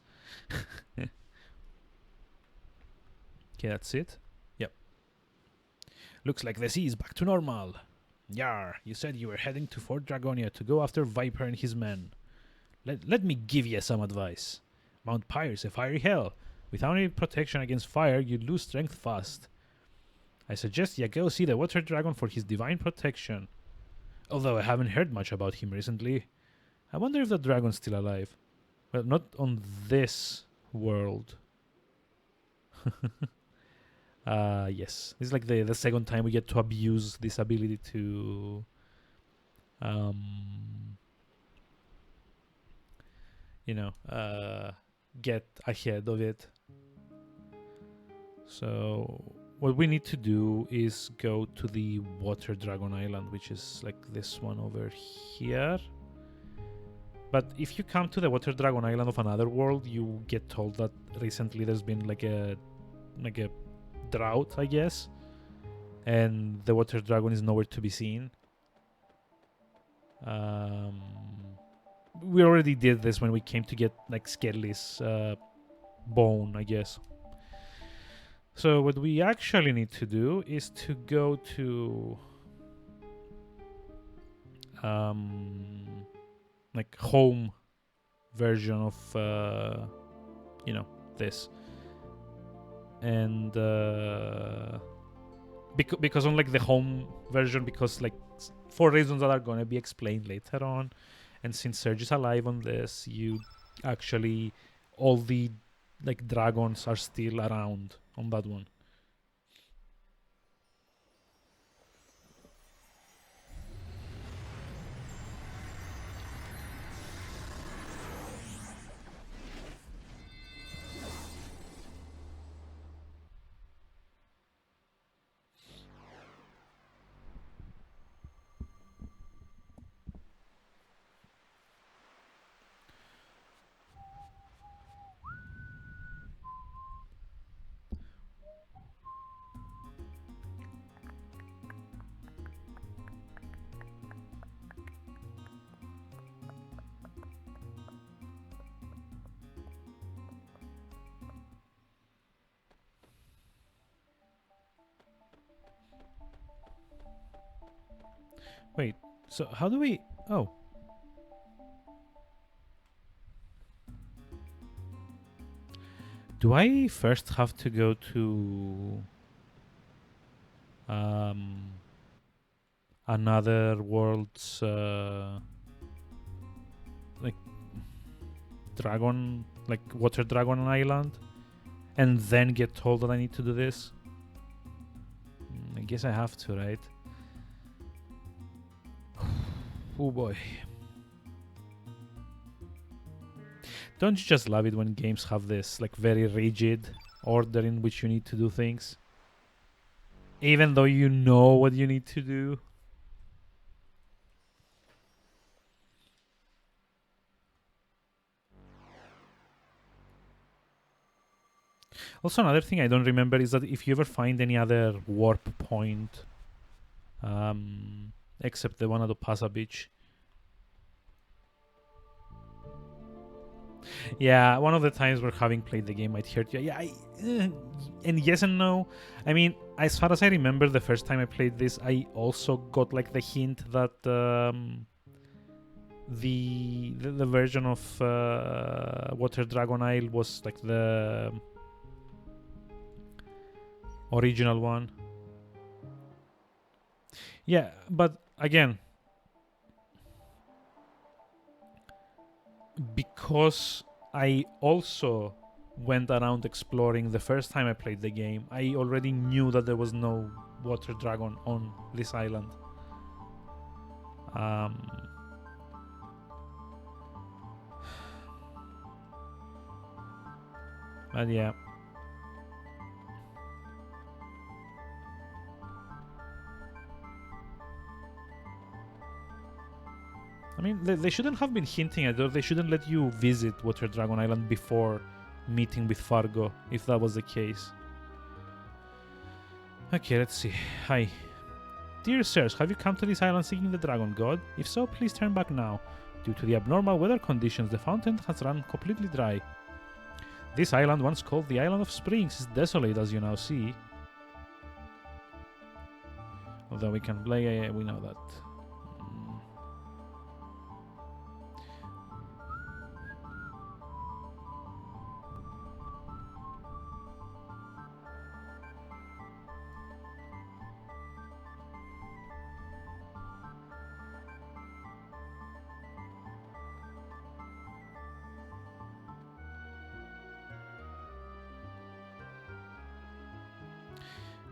Okay, that's it. Yep. Looks like the sea is back to normal. Yar, you said you were heading to Fort Dragonia to go after Viper and his men. Let me give you some advice. Mount Pyre is a fiery hell. Without any protection against fire, you lose strength fast. I suggest you go see the Water Dragon for his divine protection. Although I haven't heard much about him recently. I wonder if the dragon's still alive. Well, not on this world. Yes. This is like the second time we get to abuse this ability to you know, get ahead of it. So what we need to do is go to the Water Dragon Island, which is like this one over here. But if you come to the Water Dragon Island of another world, you get told that recently there's been like a drought, I guess, and the Water Dragon is nowhere to be seen. We already did this when we came to get like Skelly's bone, I guess. So what we actually need to do is to go to like home version of you know, this, and because on like the home version, because like for reasons that are gonna be explained later on, and since Serge is alive on this, you actually, all the like dragons are still around on that one. Wait, so how do we... Oh. Do I first have to go to... another world's... like... dragon... like Water Dragon Island? And then get told that I need to do this? I guess I have to, right? Oh boy. Don't you just love it when games have this like very rigid order in which you need to do things? Even though you know what you need to do. Also, another thing I don't remember is that if you ever find any other warp point, except the one at Opasa Beach. Yeah, one of the times where having played the game might hurt you. Yeah, and yes and no. I mean, as far as I remember, the first time I played this, I also got like the hint that the version of Water Dragon Isle was like the original one. Yeah, but again, because I also went around exploring the first time I played the game, I already knew that there was no water dragon on this island. But yeah. I mean, they shouldn't have been hinting at it, or they shouldn't let you visit Water Dragon Island before meeting with Fargo, if that was the case. Okay, let's see. Hi. Dear sirs, have you come to this island seeking the Dragon God? If so, please turn back now. Due to the abnormal weather conditions, the fountain has run completely dry. This island, once called the Island of Springs, is desolate, as you now see. Although we can play, we know that.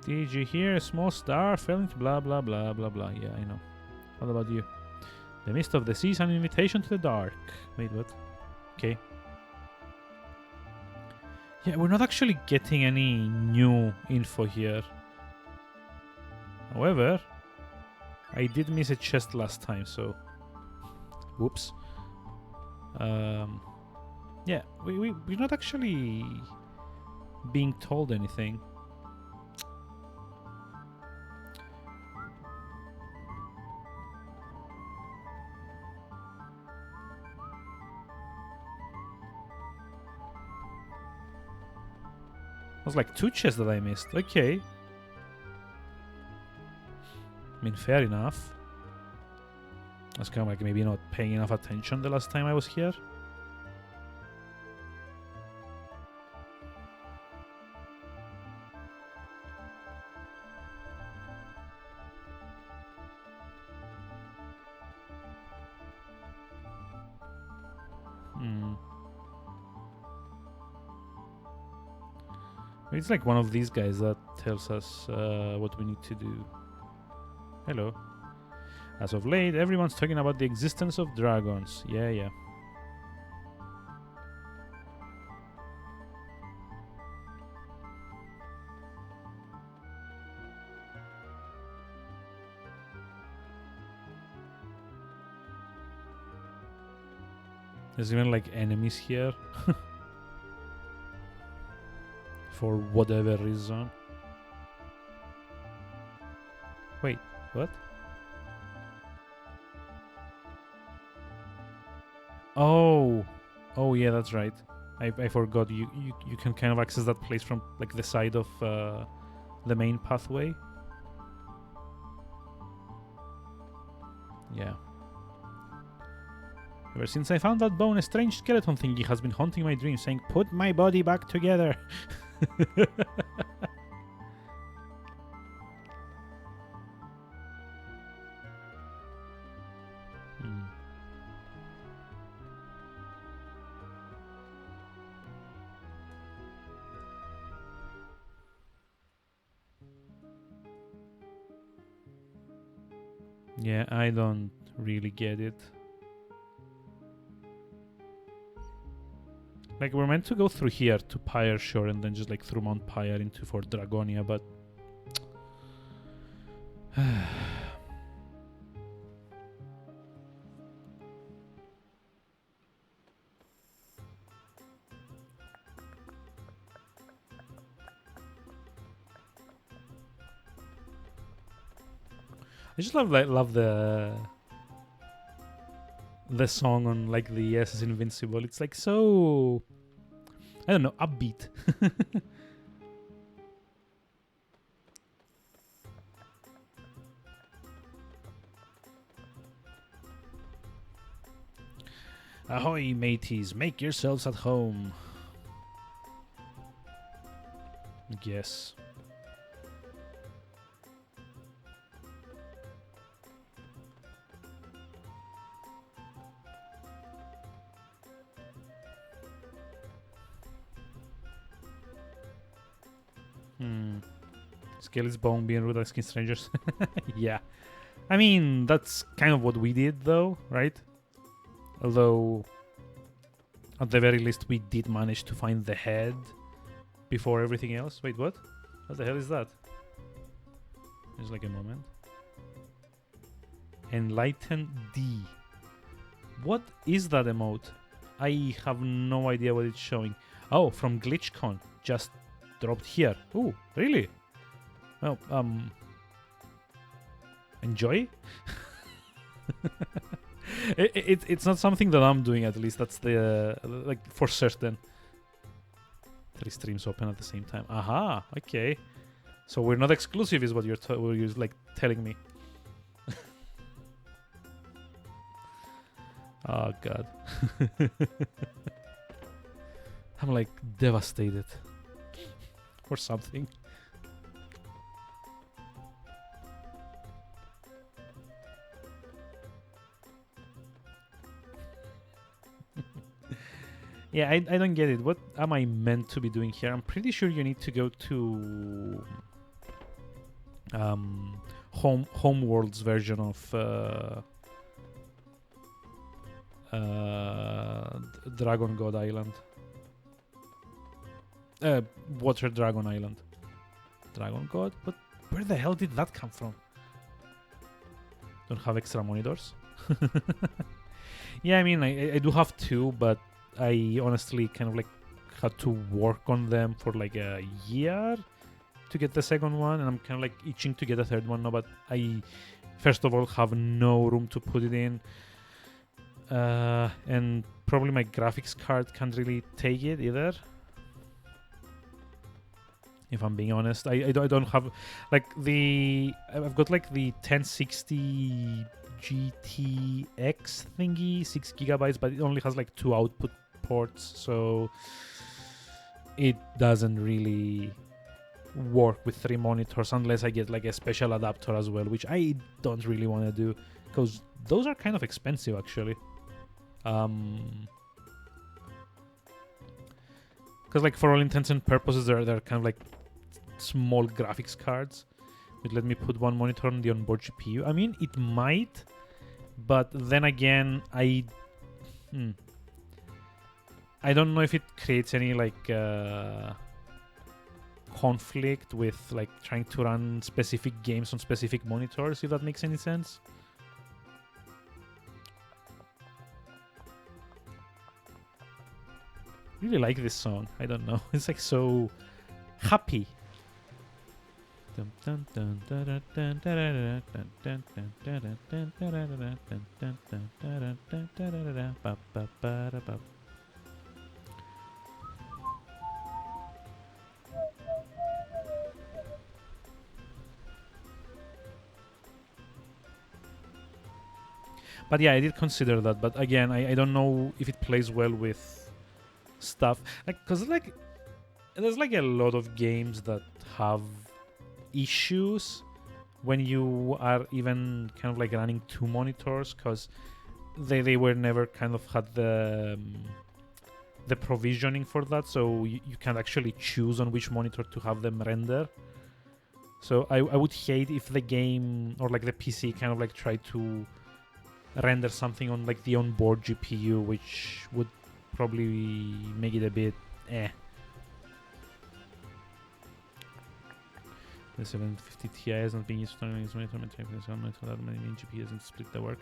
Did you hear a small star fell into blah blah blah blah blah? Yeah, I know. What about you? The mist of the sea is an invitation to the dark. Wait, what? Okay. Yeah, we're not actually getting any new info here. However, I did miss a chest last time, so... Whoops. Yeah, we're not actually being told anything. It was like 2 chests that I missed. Okay. I mean, fair enough. I was kind of like maybe not paying enough attention the last time I was here. It's like one of these guys that tells us what we need to do. Hello. As of late, everyone's talking about the existence of dragons. Yeah, yeah. There's even like enemies here. For whatever reason. Wait, what? Oh, yeah, that's right. I forgot. You can kind of access that place from like the side of the main pathway. Yeah. Ever since I found that bone, a strange skeleton thingy has been haunting my dreams, saying, "Put my body back together." Yeah, I don't really get it. Like, we're meant to go through here to Pyre Shore and then just like through Mount Pyre into Fort Dragonia, but... I just love the song on like the SS Invincible. It's like so, I don't know, upbeat. Ahoy, mateys, make yourselves at home. Yes. Scale is bone, being rude, asking strangers. Yeah. I mean, that's kind of what we did, though, right? Although, at the very least, we did manage to find the head before everything else. Wait, what? What the hell is that? There's like a moment. Enlighten D. What is that emote? I have no idea what it's showing. Oh, from GlitchCon. Just dropped here. Ooh, really? Well, enjoy? It's not something that I'm doing, at least. That's the, like, for certain. 3 streams open at the same time. Aha, okay. So we're not exclusive is what you're like telling me. Oh, God. I'm, like, devastated. Or something. Yeah, I don't get it. What am I meant to be doing here? I'm pretty sure you need to go to Homeworld's version of Dragon God Island. Water Dragon Island. Dragon God? But where the hell did that come from? Don't have extra monitors? Yeah, I mean, I do have 2, but I honestly kind of like had to work on them for like a year to get the second one, and I'm kind of like itching to get a third one now, but I first of all have no room to put it in, and probably my graphics card can't really take it either, if I'm being honest. I don't have like I've got like the 1060 GTX thingy, 6 gigabytes, but it only has like 2 output ports, so it doesn't really work with 3 monitors unless I get like a special adapter as well, which I don't really want to do because those are kind of expensive actually. Because like for all intents and purposes they're kind of like small graphics cards. But let me put one monitor on the onboard GPU. I mean, it might, but then again, I don't know if it creates any like conflict with like trying to run specific games on specific monitors, if that makes any sense. Really like this song. I don't know. It's like so happy. But yeah, I did consider that. But again, I don't know if it plays well with stuff. Like, because like, there's like a lot of games that have issues when you are even kind of like running 2 monitors, because they were never kind of had the provisioning for that, so you can't actually choose on which monitor to have them render. So I would hate if the game or like the PC kind of like try to render something on like the onboard GPU, which would probably make it a bit The 750 Ti is not being used for that many GPUs and split the work.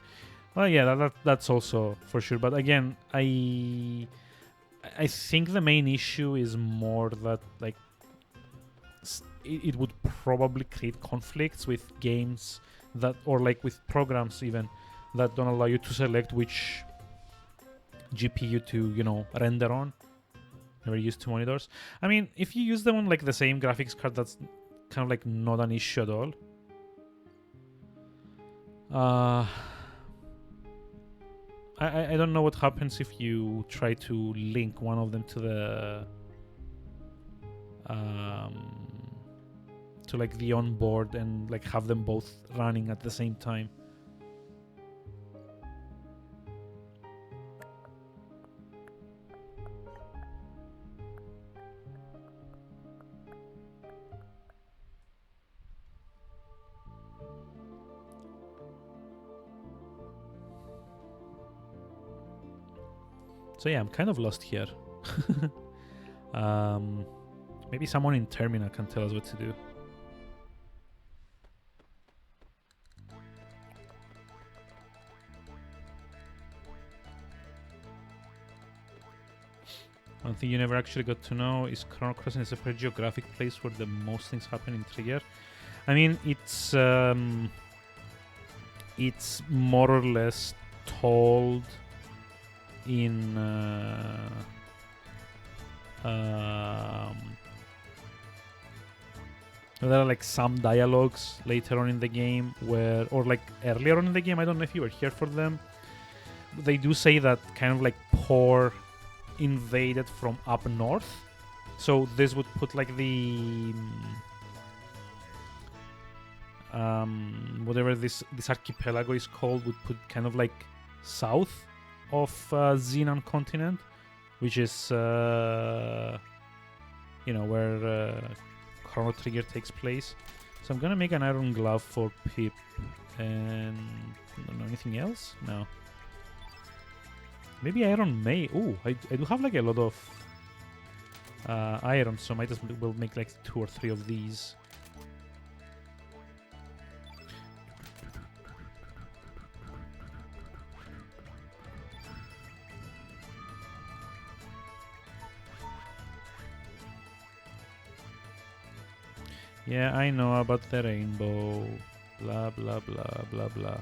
Well, yeah, that's also for sure. But again, I think the main issue is more that like it would probably create conflicts with games that, or like with programs even, that don't allow you to select which GPU to, you know, render on. Never used 2 monitors. I mean, if you use them on like the same graphics card, that's kind of like not an issue at all. I don't know what happens if you try to link one of them to the to like the onboard and like have them both running at the same time. So yeah, I'm kind of lost here. Maybe someone in Terminal can tell us what to do. One thing you never actually got to know is Chrono Crossing is a pretty geographic place where the most things happen in Trigger. I mean, it's more or less told in there are like some dialogues later on in the game where, or like earlier on in the game, I don't know if you were here for them. They do say that kind of like Poor invaded from up north. So this would put like the whatever this archipelago is called would put kind of like south of Xenon continent, which is you know, where Chrono Trigger takes place. So I'm gonna make an iron glove for Pip, and I don't know anything else. No. Maybe iron may. Oh, I do have like a lot of iron, so might as well make like 2 or 3 of these. Yeah, I know about the rainbow. Blah, blah, blah, blah, blah.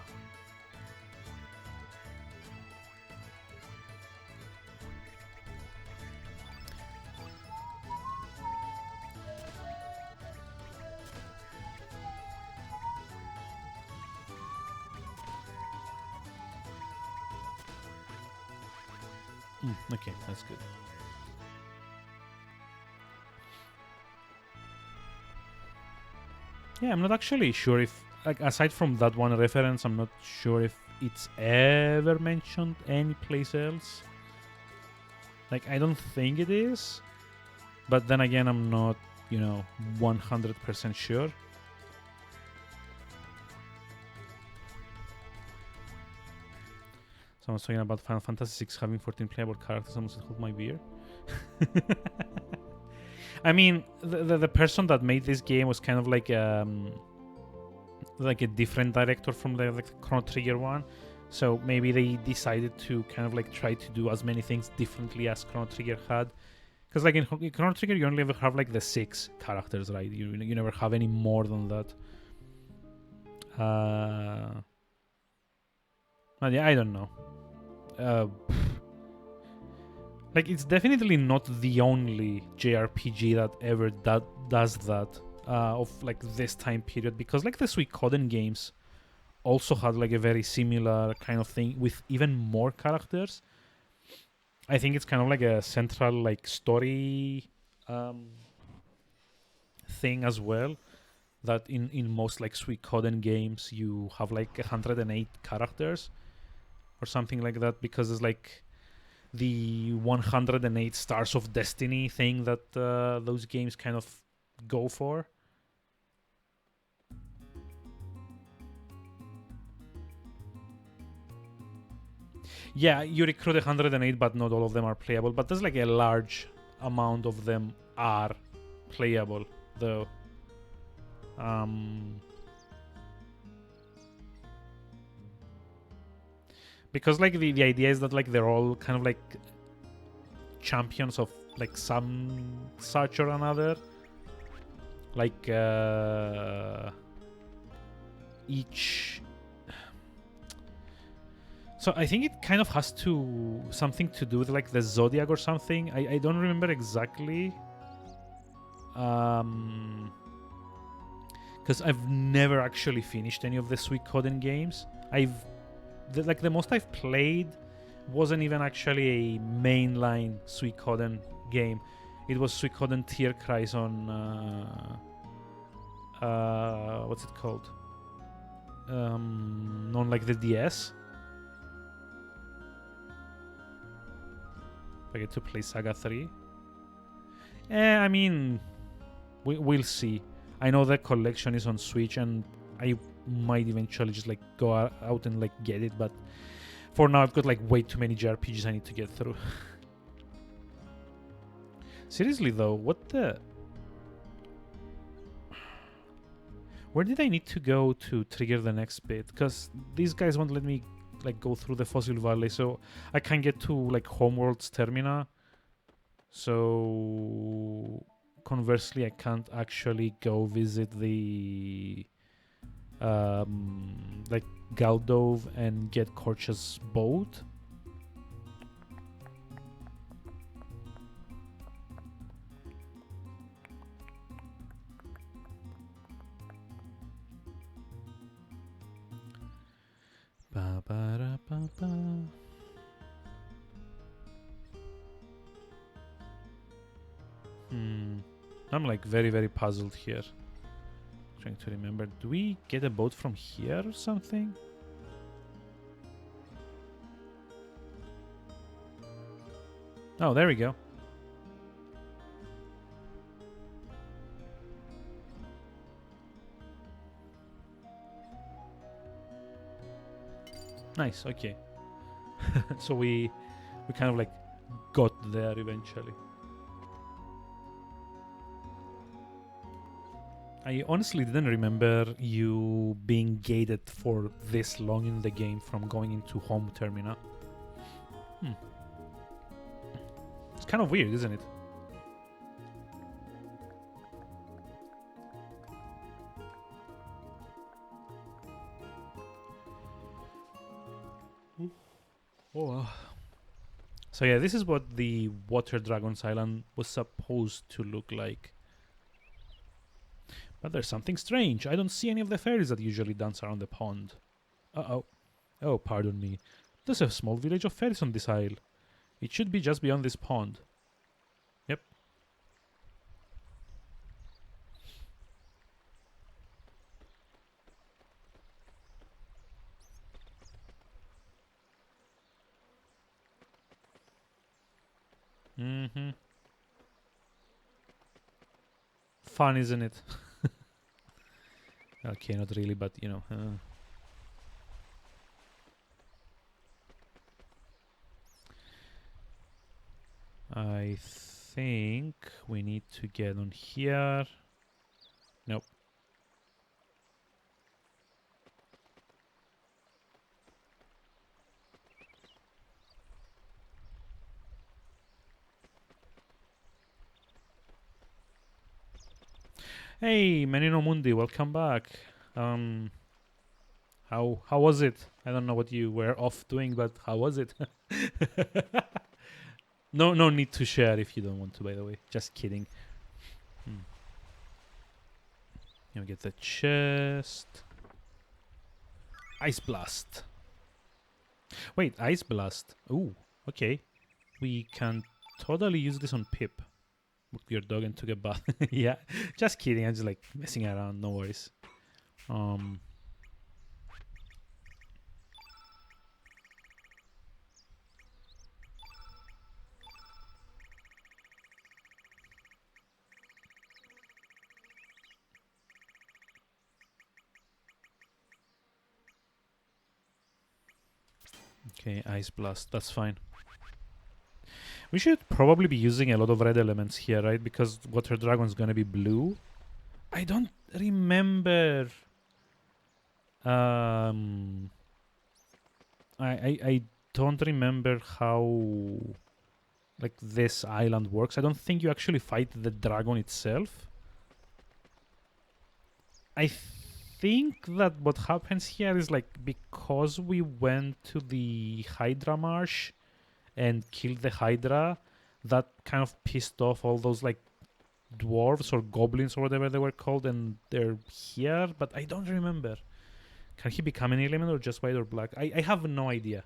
Okay, that's good. Yeah, I'm not actually sure if, like, aside from that one reference, I'm not sure if it's ever mentioned anyplace else. Like, I don't think it is. But then again, I'm not, you know, 100% sure. Someone's talking about Final Fantasy VI having 14 playable characters. I must hold my beer. I mean, the person that made this game was kind of like a different director from the Chrono Trigger one. So maybe they decided to kind of like try to do as many things differently as Chrono Trigger had. Because like in Chrono Trigger, you only ever have like the 6 characters, right? You never have any more than that. But yeah, I don't know. Like, it's definitely not the only JRPG that ever does that of like this time period, because like the Suikoden games also had like a very similar kind of thing with even more characters. I think it's kind of like a central like story thing as well, that in most like Suikoden games you have like 108 characters or something like that, because it's like the 108 Stars of Destiny thing that those games kind of go for. Yeah, you recruit 108, but not all of them are playable. But there's like a large amount of them are playable, though. Because like the idea is that like they're all kind of like champions of like some such or another. Like each. So I think it kind of has something to do with like the Zodiac or something. I don't remember exactly. Because I've never actually finished any of the Suikoden games. The most I've played wasn't even actually a mainline Suikoden game. It was Suikoden Tear Cries on what's it called? On like the DS. I get to play Saga 3. I mean, we'll see. I know the collection is on Switch, and I might eventually just like go out and like get it, but For now, I've got like way too many JRPGs I need to get through. Seriously though, what the... Where did I need to go to trigger the next bit? Because these guys won't let me like go through the Fossil Valley, so I can't get to like Homeworld's Termina. So conversely, I can't actually go visit the like Galdove and get Korcha's boat. Ba, ba, da, ba, ba. I'm like very, very puzzled here. Trying to remember. Do we get a boat from here or something? Oh, there we go. Nice, okay. So we kind of like got there eventually. I honestly didn't remember you being gated for this long in the game from going into home Termina. It's kind of weird, isn't it? Oh. So yeah, this is what the Water Dragon's Island was supposed to look like. But there's something strange. I don't see any of the fairies that usually dance around the pond. Uh-oh. Oh, pardon me. There's a small village of fairies on this isle. It should be just beyond this pond. Yep. Mm-hmm. Fun, isn't it? Okay, not really, but you know. I think we need to get on here. Nope. Hey, Menino Mundi, welcome back. How was it? I don't know what you were off doing, but how was it? No need to share if you don't want to, by the way. Just kidding. You get the chest. Ice Blast. Wait, Ice Blast. Ooh, okay. We can totally use this on Pip. Booked your dog and took a bath. Yeah, just kidding. I'm just like messing around. No worries. Okay, Ice Blast. That's fine. We should probably be using a lot of red elements here, right? Because Water Dragon's gonna be blue. I don't remember. I don't remember how like this island works. I don't think you actually fight the dragon itself. I think that what happens here is like because we went to the Hydra Marsh and killed the Hydra, that kind of pissed off all those like dwarves or goblins or whatever they were called, and they're here, but I don't remember. Can he become an element or just white or black? I have no idea.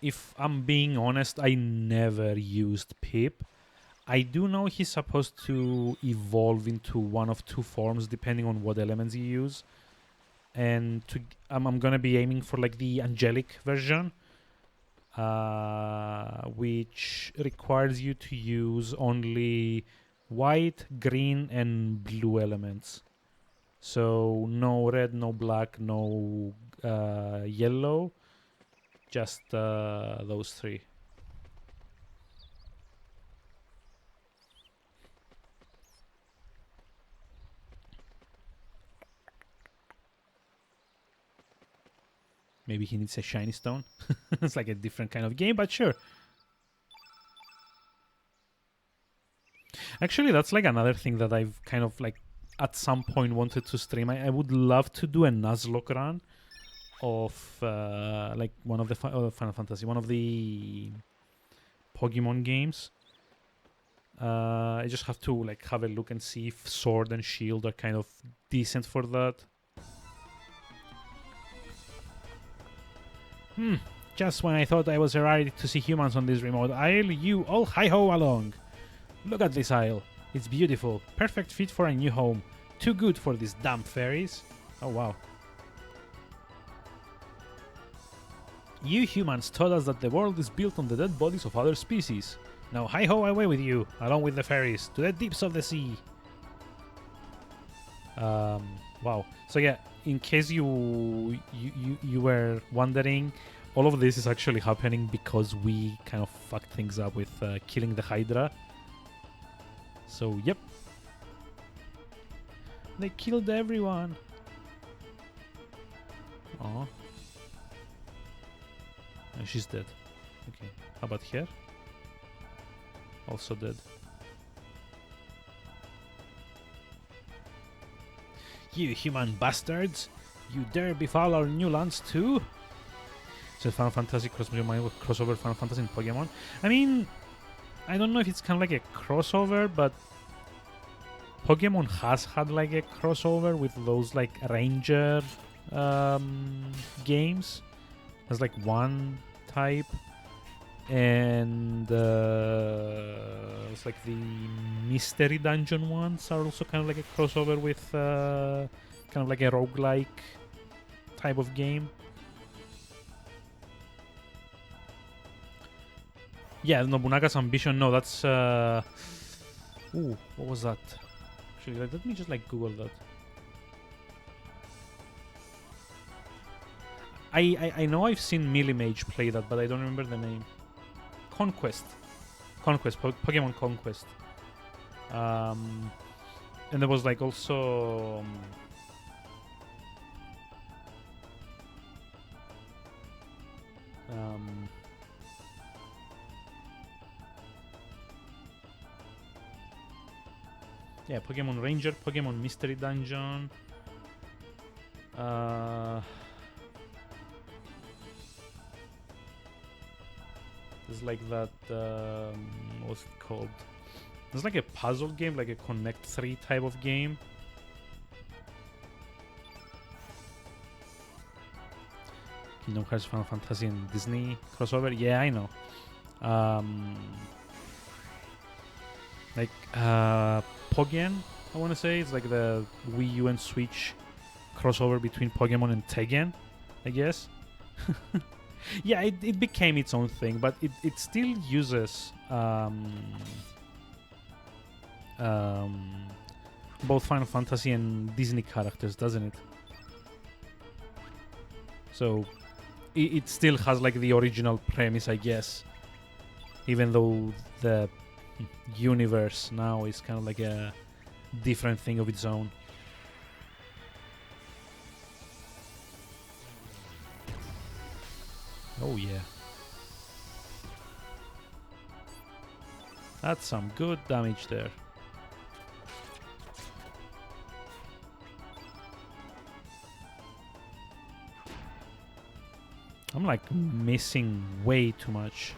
If I'm being honest, I never used Pip. I do know he's supposed to evolve into one of two forms depending on what elements you use. And I'm gonna be aiming for like the angelic version, which requires you to use only white, green, and blue elements. So no red, no black, no yellow, just those three. Maybe he needs a shiny stone. It's like a different kind of game, but sure. Actually, that's like another thing that I've kind of like at some point wanted to stream. I would love to do a Nuzlocke run of like one of the Final Fantasy, one of the Pokemon games. I just have to like have a look and see if Sword and Shield are kind of decent for that. Just when I thought I was ready to see humans on this remote isle, you all hi-ho along. Look at this isle. It's beautiful. Perfect fit for a new home. Too good for these damn fairies. Oh, wow. You humans told us that the world is built on the dead bodies of other species. Now hi-ho away with you, along with the fairies, to the deeps of the sea. Wow. So yeah, in case you were wondering, all of this is actually happening because we kind of fucked things up with killing the Hydra. So yep, they killed everyone. Oh, she's dead. Okay, how about here? Also dead. You human bastards! You dare befoul our new lands too? So Final Fantasy crossover Final Fantasy and Pokemon. I mean, I don't know if it's kind of like a crossover, but Pokemon has had like a crossover with those like Ranger games. There's like one type, and it's like the Mystery Dungeon ones are also kind of like a crossover with kind of like a roguelike type of game. Yeah, Nobunaga's Ambition. No, that's ooh, what was that? Actually, let me just like Google that. I know I've seen Millimage play that, but I don't remember the name. Conquest, Pokemon Conquest. And there was like also yeah, Pokemon Ranger, Pokemon Mystery Dungeon. There's like that. What's it called? There's like a puzzle game, like a Connect 3 type of game. Kingdom Hearts, Final Fantasy, and Disney crossover. Yeah, I know. Like Pogen, I want to say it's like the Wii U and Switch crossover between Pokemon and Tekken, I guess. Yeah, it became its own thing, but it still uses both Final Fantasy and Disney characters, doesn't it? So it still has like the original premise, I guess, even though the universe now is kind of like a different thing of its own. Oh yeah, that's some good damage there. I'm like missing way too much.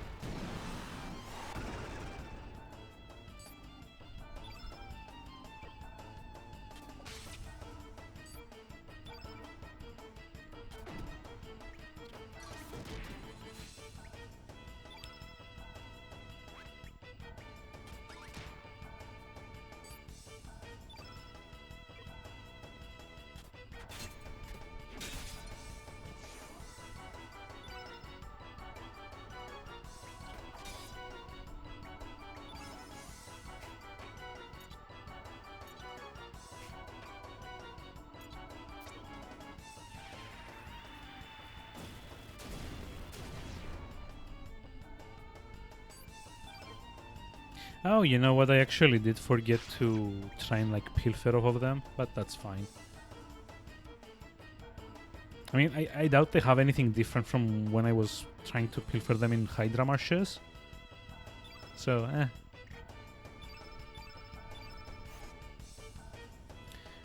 Oh, you know what? I actually did forget to try and like pilfer off of them, but that's fine. I mean, I doubt they have anything different from when I was trying to pilfer them in Hydra marshes. So,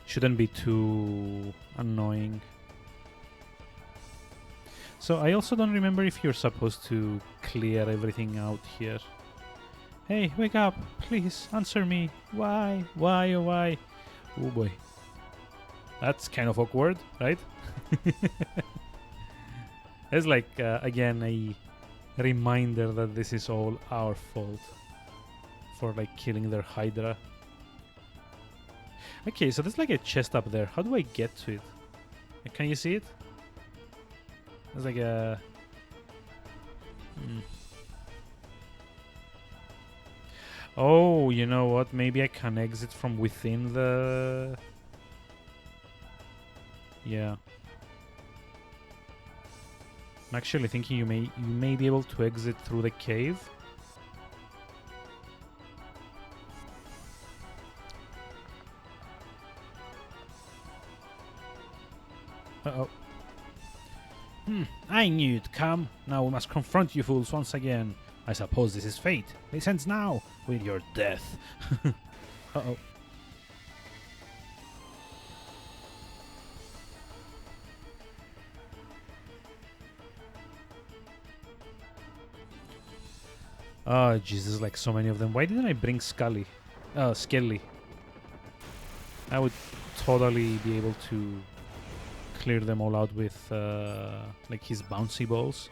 shouldn't be too annoying. So I also don't remember if you're supposed to clear everything out here. Hey, wake up! Please, answer me! Why? Why, oh why? Oh boy. That's kind of awkward, right? It's like, again, a reminder that this is all our fault for like killing their Hydra. Okay, so there's like a chest up there. How do I get to it? Can you see it? There's like a... Oh, you know what? Maybe I can exit from within the... Yeah. I'm actually thinking you may be able to exit through the cave. Uh-oh. I knew you'd come. Now we must confront you fools once again. I suppose this is fate. This ends now with your death. Uh-oh. Oh, Jesus, like so many of them. Why didn't I bring Skelly? I would totally be able to clear them all out with like his bouncy balls.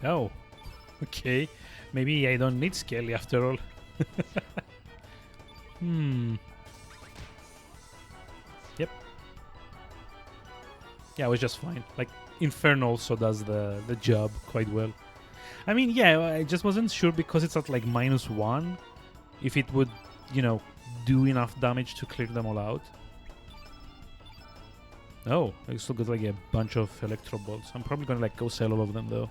Oh, okay. Maybe I don't need Skelly after all. Yep. Yeah, it was just fine. Like, Inferno also does the job quite well. I mean, yeah, I just wasn't sure because it's at like -1 if it would, you know, do enough damage to clear them all out. Oh, I still got like a bunch of Electro Bolts. I'm probably gonna like go sell all of them though.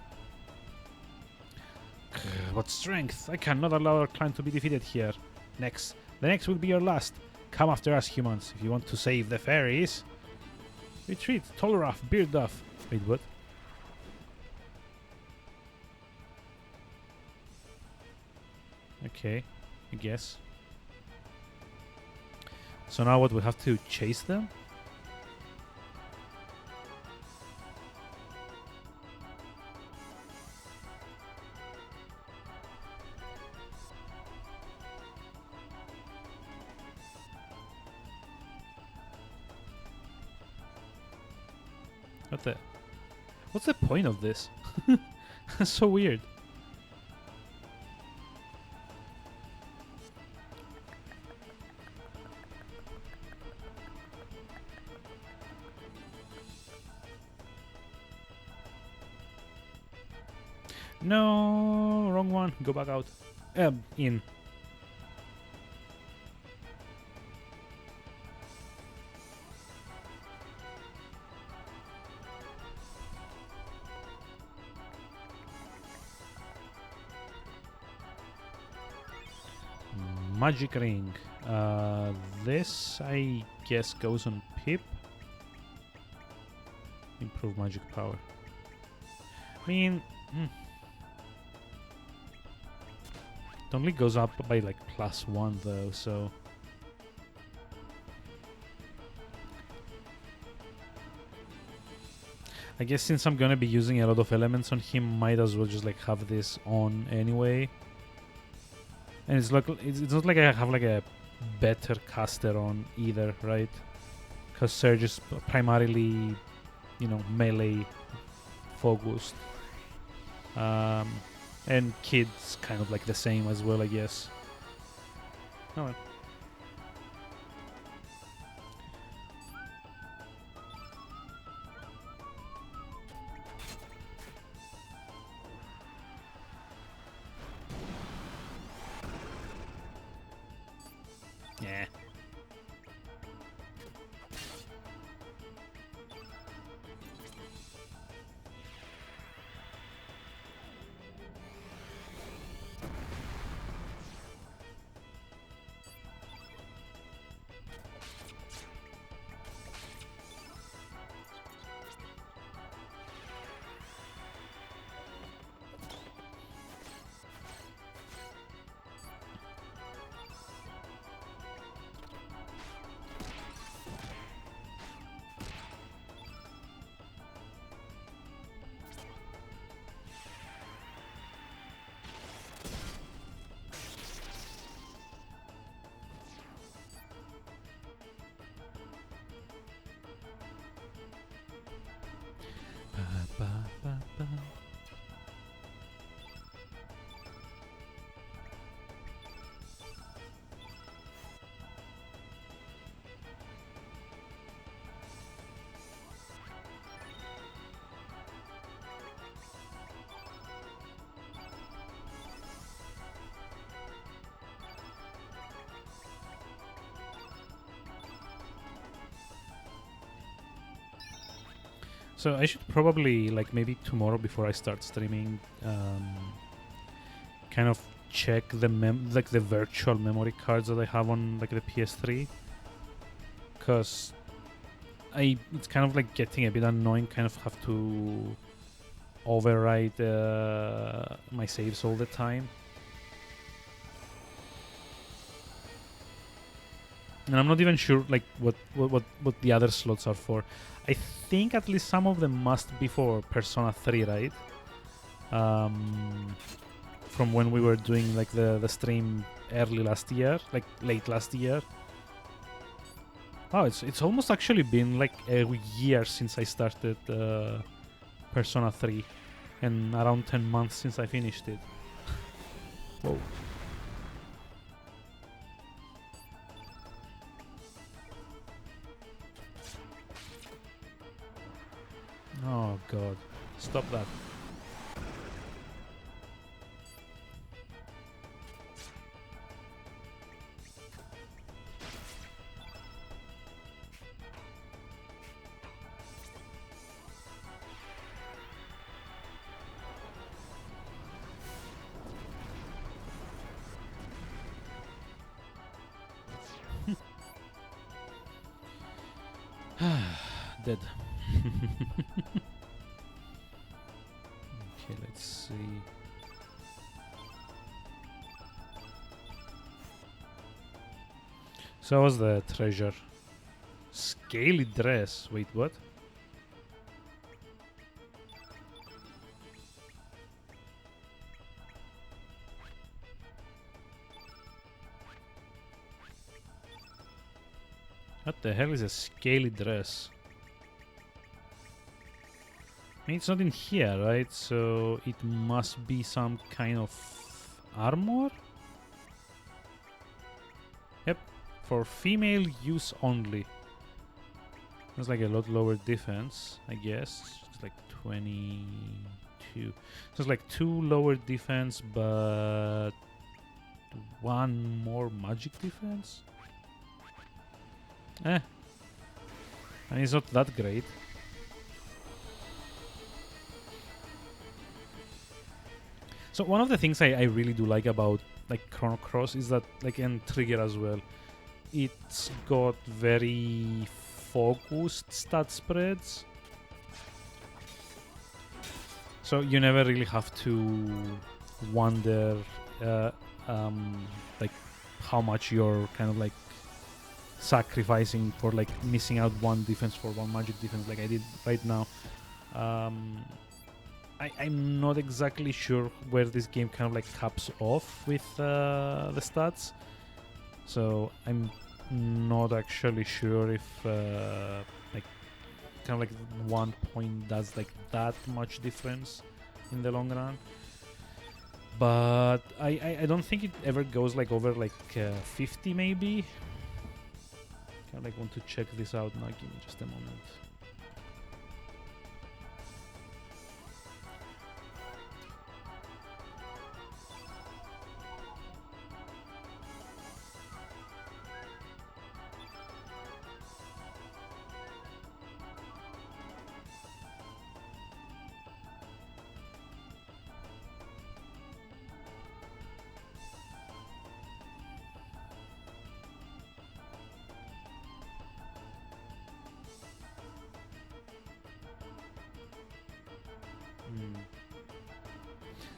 What strength! I cannot allow our clan to be defeated here. The next will be your last. Come after us, humans, if you want to save the fairies. Retreat, Tolrath, Bearduff. Wait, what? Okay, I guess. So now what, we have to chase them? What's the point of this? That's so weird. No, wrong one. Go back out. In. Magic ring. This, I guess, goes on Pip. Improve magic power. I mean, it only goes up by like +1 though, so. I guess since I'm gonna be using a lot of elements on him, might as well just like have this on anyway. And it's like it's not like I have like a better caster on either, right? Because Surge is primarily melee focused. And kids kind of like the same as well, I guess. Oh. Yeah. So I should probably, like, maybe tomorrow before I start streaming, kind of check the the virtual memory cards that I have on like the PS3, because it's kind of like getting a bit annoying. Kind of have to override my saves all the time, and I'm not even sure like what the other slots are for. I think at least some of them must be for Persona 3, right? From when we were doing like the stream early last year, like late last year. Oh, it's almost actually been like a year since I started Persona 3, and around 10 months since I finished it. Whoa. Oh god, stop that. Dead. Okay, let's see. So was the treasure. Scaly dress. Wait, what? What the hell is a scaly dress? I mean, it's not in here, right? So it must be some kind of armor? Yep. For female use only. That's like a lot lower defense, I guess. It's like 22. So it's like 2 lower defense, but 1 more magic defense? I mean, it's not that great. So one of the things I really do like about like Chrono Cross is that, like, and Trigger as well, it's got very focused stat spreads. So you never really have to wonder like how much you're kind of like sacrificing for like missing out 1 defense for 1 magic defense like I did right now. I'm not exactly sure where this game kind of like caps off with the stats, so I'm not actually sure if like kind of like 1 point does like that much difference in the long run. But I don't think it ever goes like over like 50 maybe. Kind of like want to check this out now. Give me just a moment.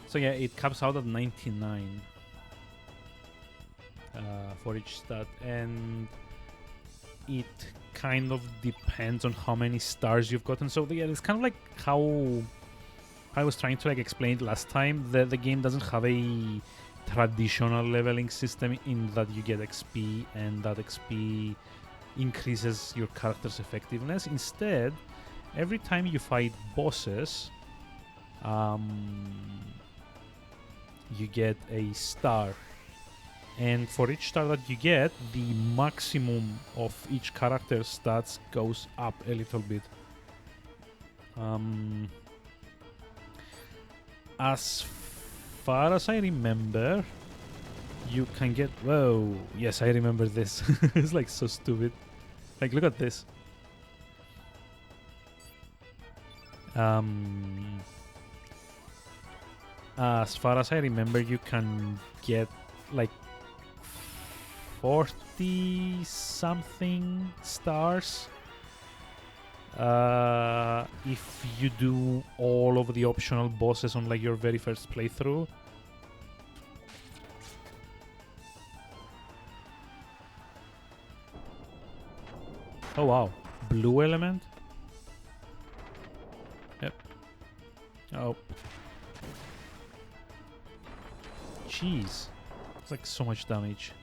So yeah, it caps out at 99 for each stat, and it kind of depends on how many stars you've gotten. So yeah, it's kind of like how I was trying to like explain it last time. The game doesn't have a traditional leveling system in that you get XP, and that XP increases your character's effectiveness. Instead, every time you fight bosses, you get a star, and for each star that you get, the maximum of each character's stats goes up a little bit. As far as I remember, you can get... Whoa, yes, I remember this. It's like so stupid. Like, look at this. As far as I remember, you can get like 40 something stars if you do all of the optional bosses on like your very first playthrough. Oh wow, blue element. Yep. Oh. Jeez. It's like so much damage.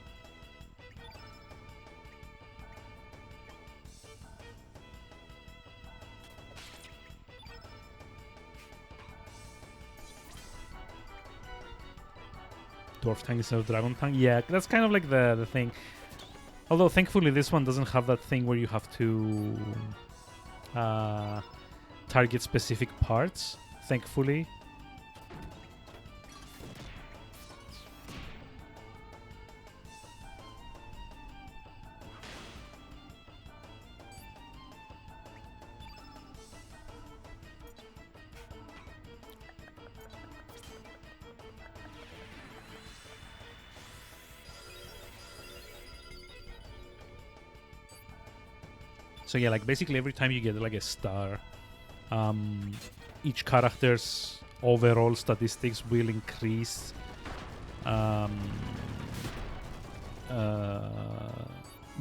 Dwarf Tongue instead of Dragon Tongue. Yeah, that's kind of like the thing. Although thankfully this one doesn't have that thing where you have to target specific parts. Thankfully. So yeah, like basically every time you get like a star, each character's overall statistics will increase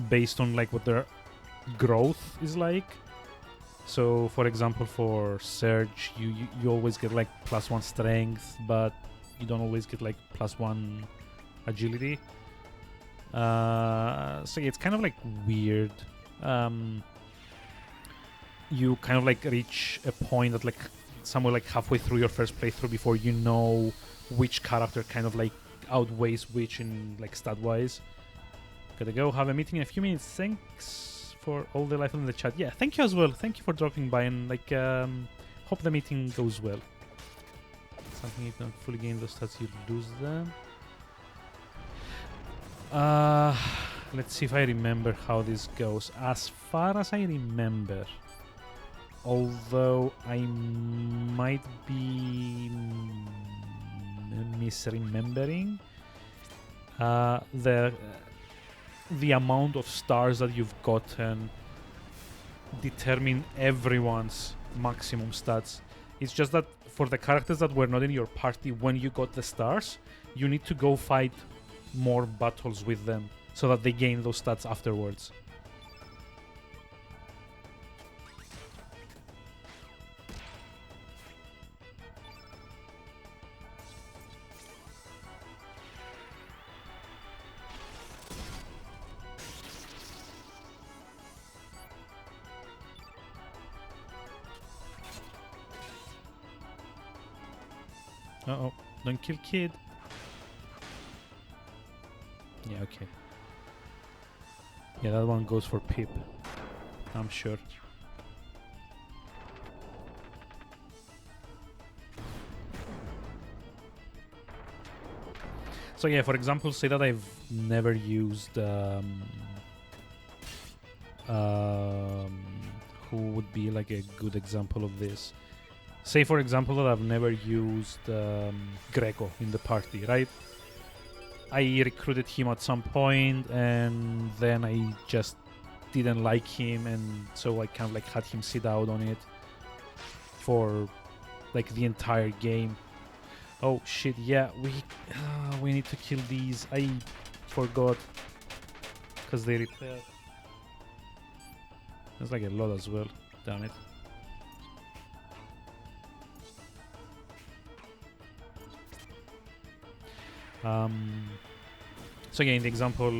based on like what their growth is like. So for example, for Surge, you always get like +1 strength, but you don't always get like +1 agility. So yeah, it's kind of like weird. You kind of like reach a point that like somewhere like halfway through your first playthrough before you know which character kind of like outweighs which in like stat wise. Gotta go have a meeting in a few minutes. Thanks for all the life in the chat. Yeah, thank you as well. Thank you for dropping by, and like hope the meeting goes well. Something if not fully gain those stats, you lose them. Let's see if I remember how this goes. As far as I remember, although I might be misremembering, the amount of stars that you've gotten determine everyone's maximum stats. It's just that for the characters that were not in your party when you got the stars, you need to go fight more battles with them so that they gain those stats afterwards. Uh-oh. Don't kill kid. Yeah, okay. Yeah, that one goes for Pip. I'm sure. So yeah, for example, say that I've never used who would be like a good example of this? Say for example that I've never used Greco in the party, right? I recruited him at some point and then I just didn't like him, and so I kind of like had him sit out on it for like the entire game. Oh shit, yeah, we need to kill these. I forgot because they repair. There's like a lot as well, damn it. So yeah, in the example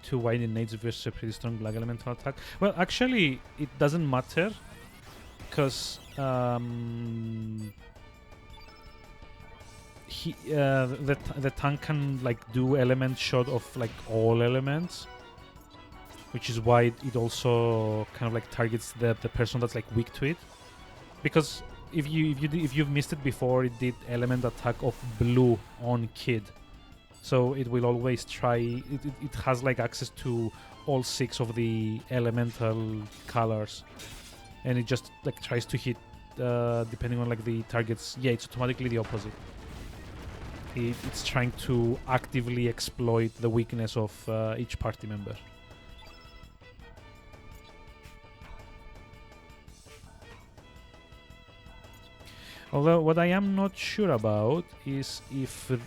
2 white innate versus a pretty strong black elemental attack. Well, actually it doesn't matter because the tank can like do element shot of like all elements, which is why it also kind of like targets the person that's like weak to it. Because if you've missed it before, it did element attack of blue on kid, so it will always try. It has like access to all 6 of the elemental colors, and it just like tries to hit depending on like the targets. Yeah, it's automatically the opposite. It's trying to actively exploit the weakness of each party member. Although what I am not sure about is if it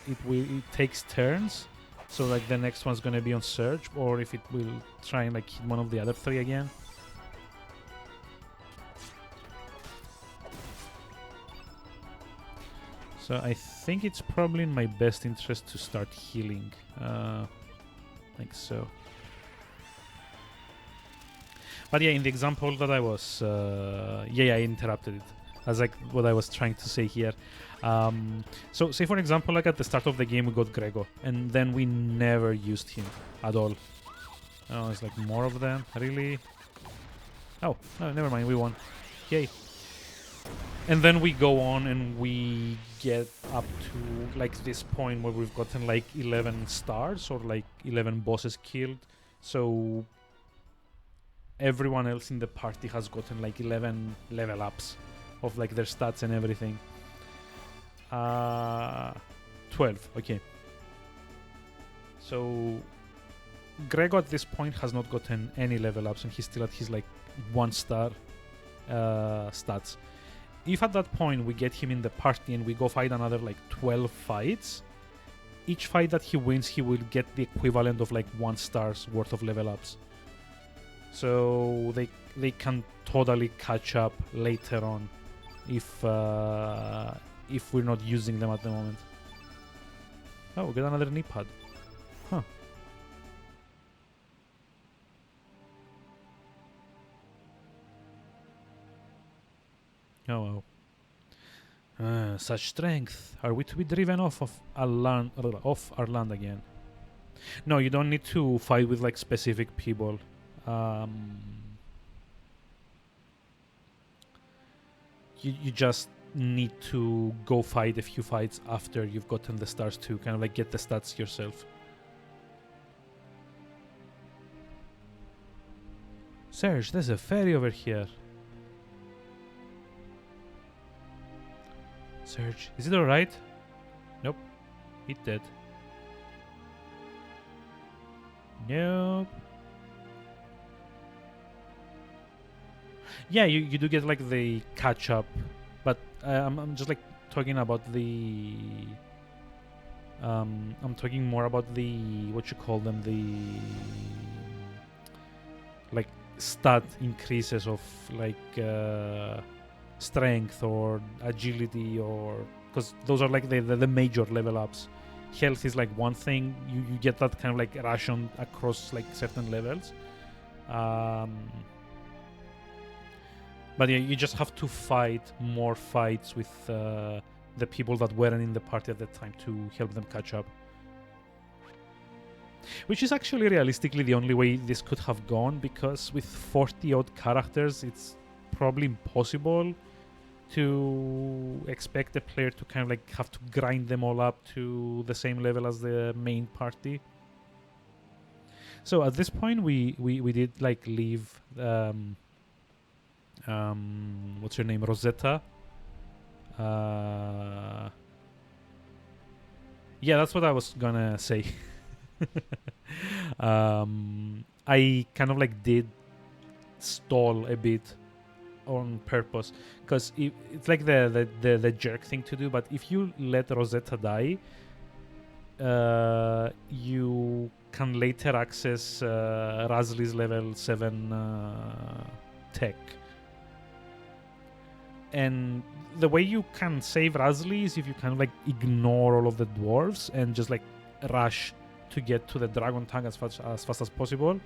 takes turns, so like the next one's gonna be on Surge, or if it will try and like hit one of the other 3 again. So I think it's probably in my best interest to start healing, like so. But yeah, in the example that I was, I interrupted it. That's like what I was trying to say here. So say for example, like at the start of the game we got Grego, and then we never used him at all. Oh, it's like more of them, really? Oh, no, never mind, we won. Yay. And then we go on and we get up to like this point where we've gotten like 11 stars or like 11 bosses killed. So everyone else in the party has gotten like 11 level ups of like their stats and everything. 12, okay. So Grego at this point has not gotten any level ups and he's still at his like 1 star stats. If at that point we get him in the party and we go fight another like 12 fights, each fight that he wins he will get the equivalent of like 1 star's worth of level ups. So they can totally catch up later on if we're not using them at the moment. Oh, we got another knee pad. Huh. Oh wow. Such strength. Are we to be driven off our land again? No, you don't need to fight with like specific people. You just need to go fight a few fights after you've gotten the stars to kind of like get the stats yourself. Serge, there's a ferry over here. Serge, is it alright? Nope. It dead. Nope. Yeah, you do get like the catch up, but I'm just like talking about the I'm talking more about the what you call them, the like stat increases of like strength or agility, or because those are like the major level ups. Health is like one thing, you get that kind of like ration across like certain levels. But yeah, you just have to fight more fights with the people that weren't in the party at the time to help them catch up. Which is actually realistically the only way this could have gone, because with 40 odd characters, it's probably impossible to expect a player to kind of like have to grind them all up to the same level as the main party. So at this point, we did like leave what's her name, Rosetta. Yeah, that's what I was gonna say. I kind of like did stall a bit on purpose, because it's like the jerk thing to do. But if you let Rosetta die, you can later access Razli's level 7 tech. And the way you can save Razli is if you kind of like ignore all of the dwarves and just like rush to get to the dragon tank as fast as possible.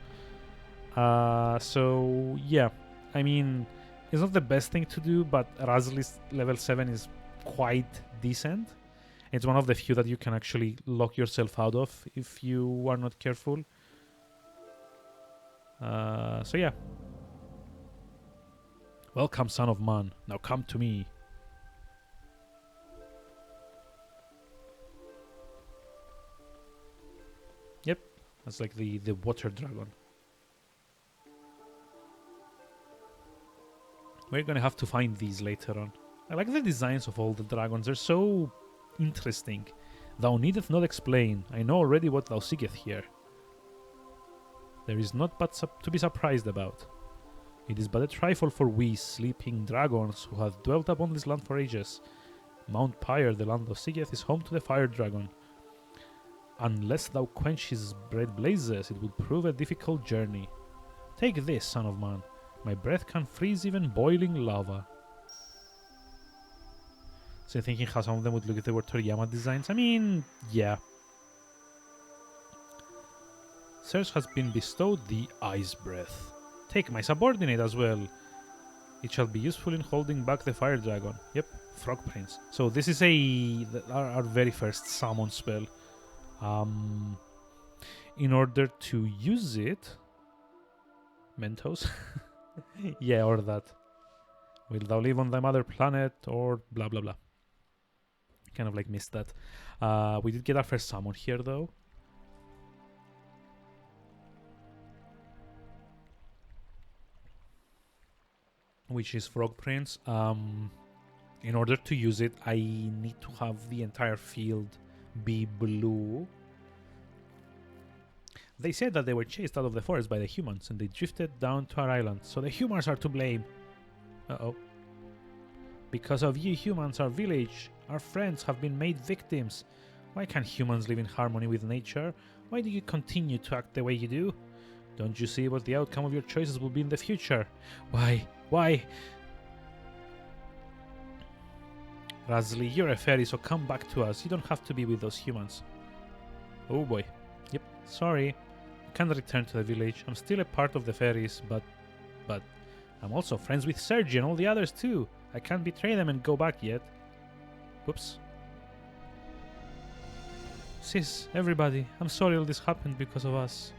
So yeah, I mean, it's not the best thing to do, but Razli's level 7 is quite decent. It's one of the few that you can actually lock yourself out of if you are not careful. So yeah. Welcome, son of man. Now come to me. Yep, that's like the water dragon. We're gonna have to find these later on. I like the designs of all the dragons. They're so interesting. Thou needeth not explain. I know already what thou seeketh here. There is not but to be surprised about. It is but a trifle for we sleeping dragons who have dwelt upon this land for ages. Mount Pyre, the land thou seeketh, is home to the fire dragon. Unless thou quench his red blazes, it will prove a difficult journey. Take this, son of man. My breath can freeze even boiling lava. So you're thinking how some of them would look if they were Toriyama designs? I mean, yeah. Sirs has been bestowed the Ice Breath. Take my subordinate as well. It shall be useful in holding back the fire dragon. Yep, Frog Prince. So this is our very first summon spell. In order to use it, Mentos. Yeah, or that. Will thou live on thy mother planet, or blah blah blah. Kind of like missed that. We did get our first summon here though. Which is Frog Prince. In order to use it, I need to have the entire field be blue. They said that they were chased out of the forest by the humans and they drifted down to our island, so the humans are to blame. Uh-oh. Because of you humans, our village, our friends have been made victims. Why can't humans live in harmony with nature? Why do you continue to act the way you do? Don't you see what the outcome of your choices will be in the future? Why? Why? Razli, you're a fairy, so come back to us. You don't have to be with those humans. Oh boy. Yep, sorry. I can't return to the village. I'm still a part of the fairies, but I'm also friends with Sergi and all the others too. I can't betray them and go back yet. Whoops. Sis, everybody, I'm sorry all this happened because of us.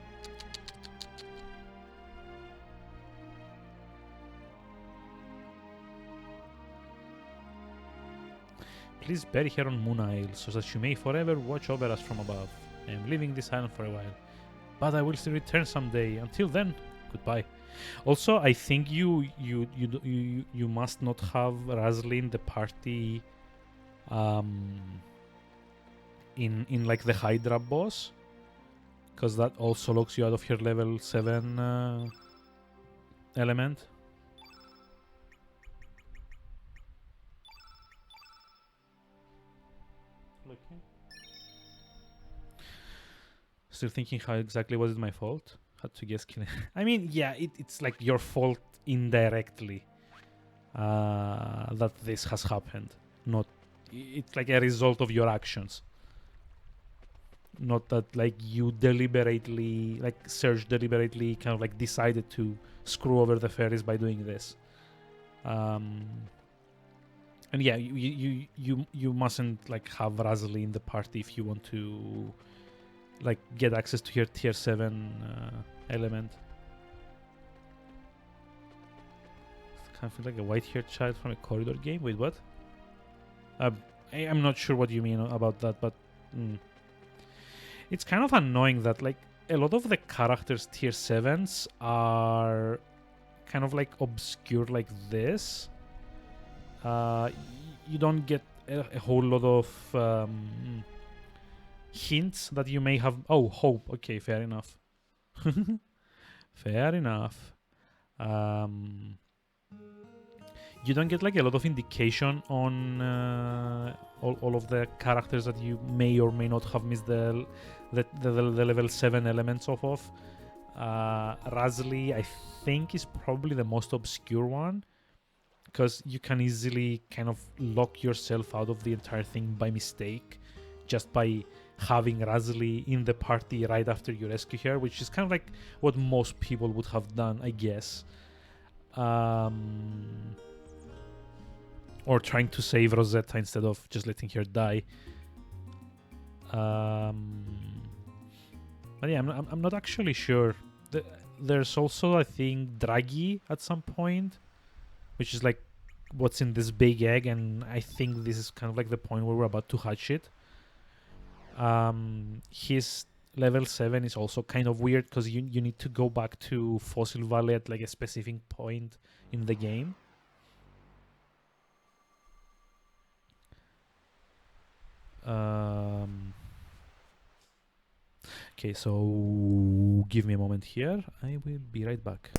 Please bury her on Moon Isle, so that she may forever watch over us from above. I am leaving this island for a while, but I will still return someday. Until then, goodbye. Also, I think you must not have Razli in the party, in like the Hydra boss, because that also locks you out of your level 7 element. Still thinking how exactly was it my fault? Had to guess killing. I mean, yeah, it's like your fault indirectly that this has happened. Not, it's like a result of your actions. Not that like you deliberately, like Serge deliberately kind of like decided to screw over the fairies by doing this. And yeah, you mustn't like have Razali in the party if you want to like get access to your tier 7 element. Kind of feel like a white-haired child from a corridor game. Wait, what? I'm not sure what you mean about that, but it's kind of annoying that like a lot of the characters tier 7s are kind of like obscure like this. You don't get a whole lot of hints that you may have. Oh, hope. Okay, fair enough. Fair enough. You don't get like a lot of indication on all of the characters that you may or may not have missed the level 7 elements of. Razli, I think, is probably the most obscure one, because you can easily kind of lock yourself out of the entire thing by mistake just by having Razli in the party right after you rescue her, which is kind of like what most people would have done, I guess. Or trying to save Rosetta instead of just letting her die. But yeah, I'm not actually sure. There's also, I think, Draghi at some point, which is like what's in this big egg, and I think this is kind of like the point where we're about to hatch it. His level 7 is also kind of weird because you need to go back to Fossil Valley at like a specific point in the game. Okay, so give me a moment here. I will be right back.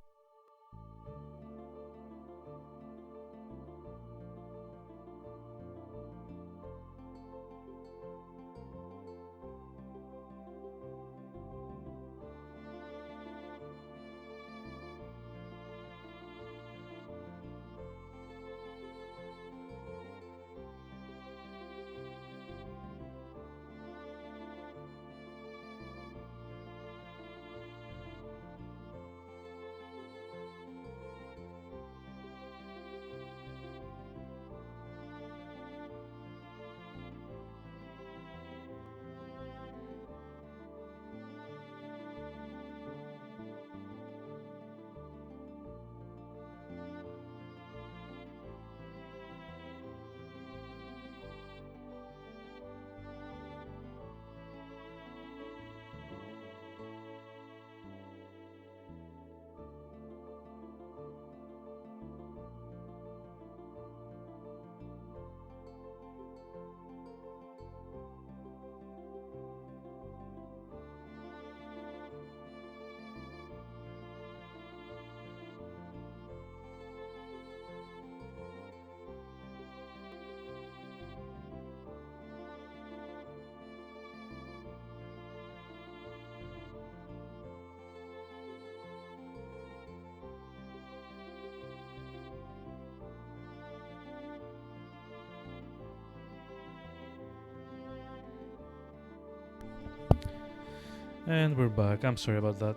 And we're back. I'm sorry about that.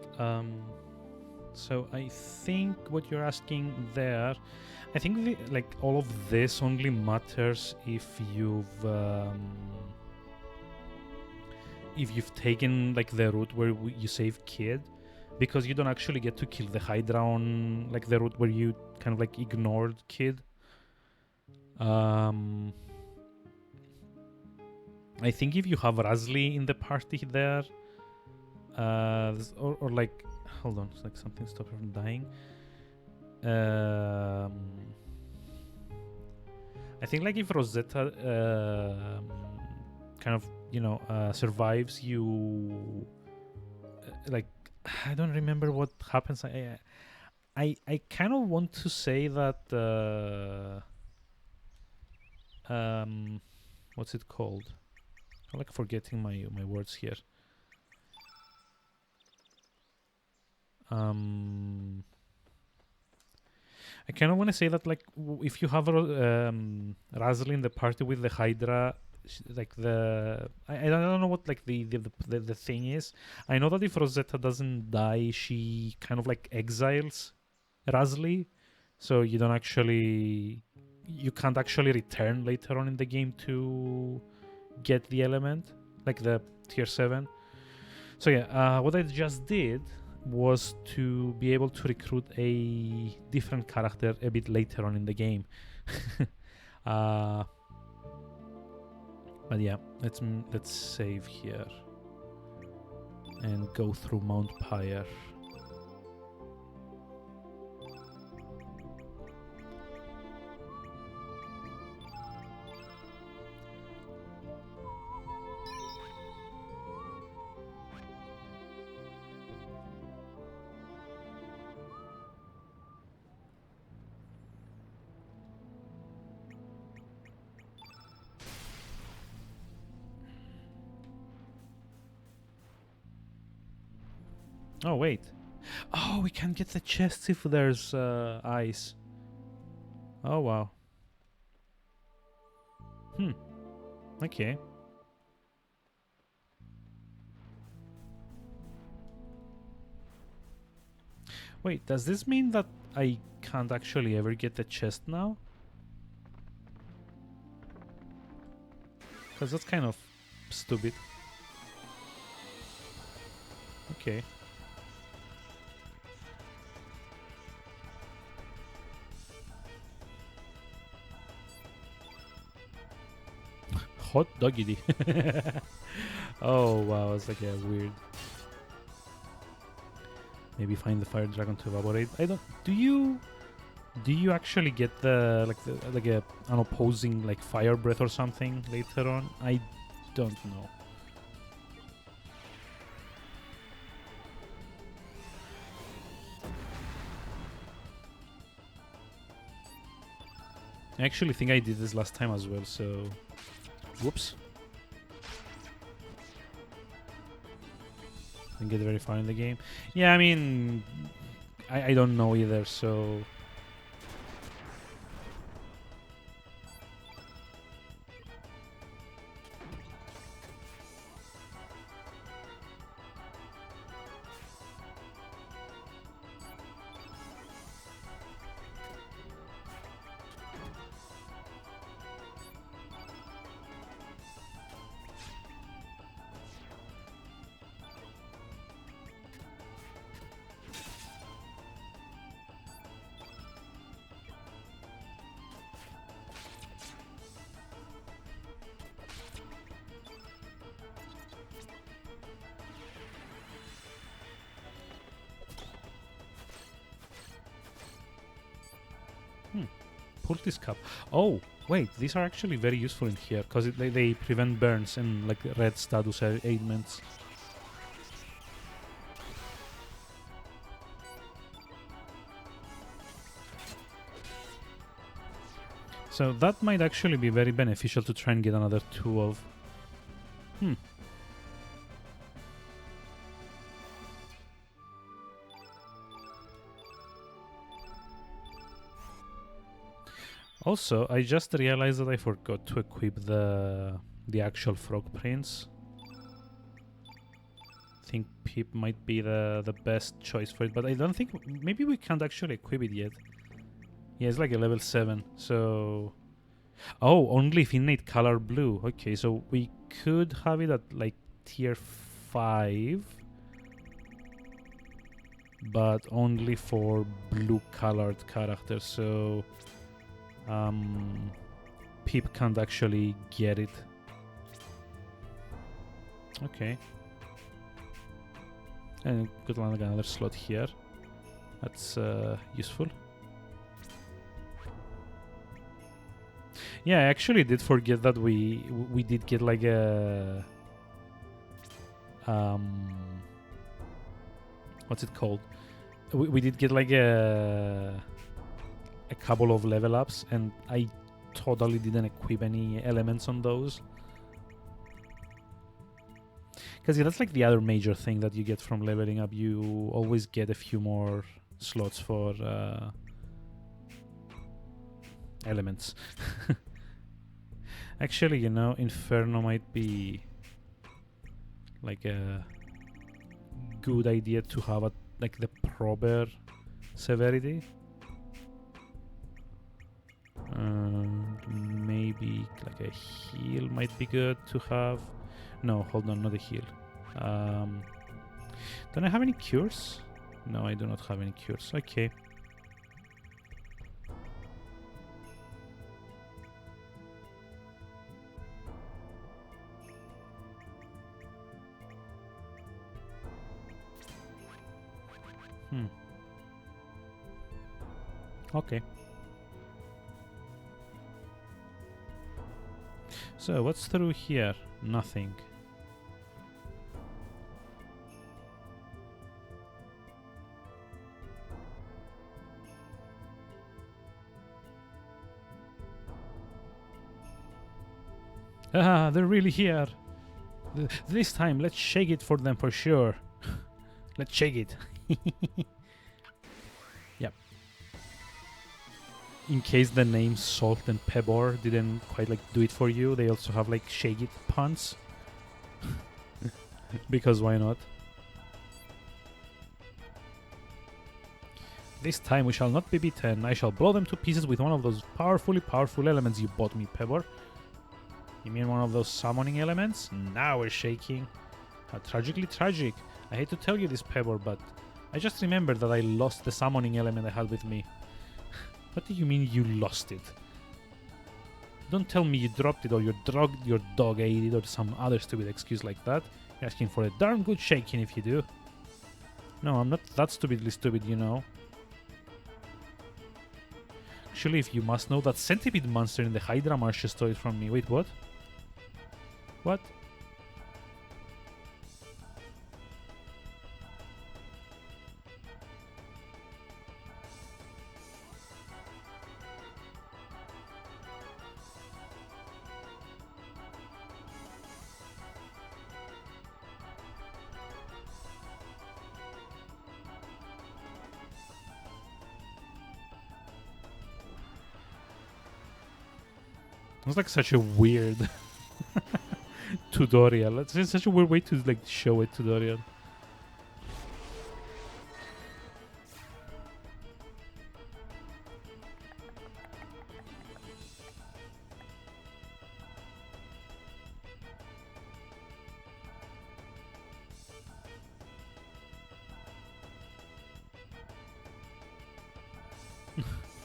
So I think what you're asking there, I think like all of this only matters if you've taken like the route where you save Kid, because you don't actually get to kill the Hydra on like the route where you kind of like ignored Kid. I think if you have Razli in the party there, or like, hold on, it's like something stopped her from dying. I think like if Rosetta kind of, you know, survives, you like, I don't remember what happens. I kind of want to say that what's it called? I'm like forgetting my words here. I kind of want to say that like if you have Razali in the party with the Hydra, like I don't know what like the thing is. I know that if Rosetta doesn't die, she kind of like exiles Razali, so you don't actually you can't actually return later on in the game to get the element, like the tier 7. So yeah, what I just did was to be able to recruit a different character a bit later on in the game. But yeah, let's save here and go through Mount Pyre. Oh, wait. Oh, we can get the chest if there's ice. Oh, wow. Okay. Wait, does this mean that I can't actually ever get the chest now? Because that's kind of stupid. Okay. Hot doggity. Oh wow, it's like weird. Maybe find the fire dragon to evaporate. I don't. Do you actually get the an opposing like fire breath or something later on? I don't know. I actually think I did this last time as well, so whoops. Didn't get very far in the game. Yeah, I mean, I don't know either, so... Pultis Cup. Oh, wait, these are actually very useful in here because they prevent burns and like red status ailments. So that might actually be very beneficial to try and get another 2 of. Also, I just realized that I forgot to equip the actual frog prince. I think Pip might be the best choice for it, but I don't think... Maybe we can't actually equip it yet. Yeah, it's like a level 7, so... Oh, only if innate color blue. Okay, so we could have it at like tier 5, but only for blue colored characters, so... Pip can't actually get it. Okay. And good land another slot here. That's useful. Yeah, I actually did forget that we did get like a what's it called? We did get like a couple of level ups, and I totally didn't equip any elements on those. Because yeah, that's like the other major thing that you get from leveling up. You always get a few more slots for elements. Actually, you know, Inferno might be like a good idea to have at like the proper severity. maybe like a heal might be good to have. No, hold on, not a heal. Don't I have any cures? No, I do not have any cures. Okay. Okay. So, what's through here? Nothing. Ah, they're really here. This time, let's shake it for them for sure. Let's shake it. Yep. In case the name Salt and Pebble didn't quite like do it for you, they also have like shake it puns. Because why not? This time we shall not be beaten. I shall blow them to pieces with one of those powerful elements you bought me, Pebble. You mean one of those summoning elements? Now we're shaking. How tragically tragic. I hate to tell you this, Pebble, but I just remembered that I lost the summoning element I had with me. What do you mean you lost it? Don't tell me you dropped it or your dog ate it or some other stupid excuse like that. You're asking for a darn good shaking if you do. No, I'm not that stupidly stupid, you know. Actually, if you must know, that centipede monster in the Hydra Marsh stole it from me. Wait, what? What? It's like such a weird tutorial. It's such a weird way to like show a tutorial.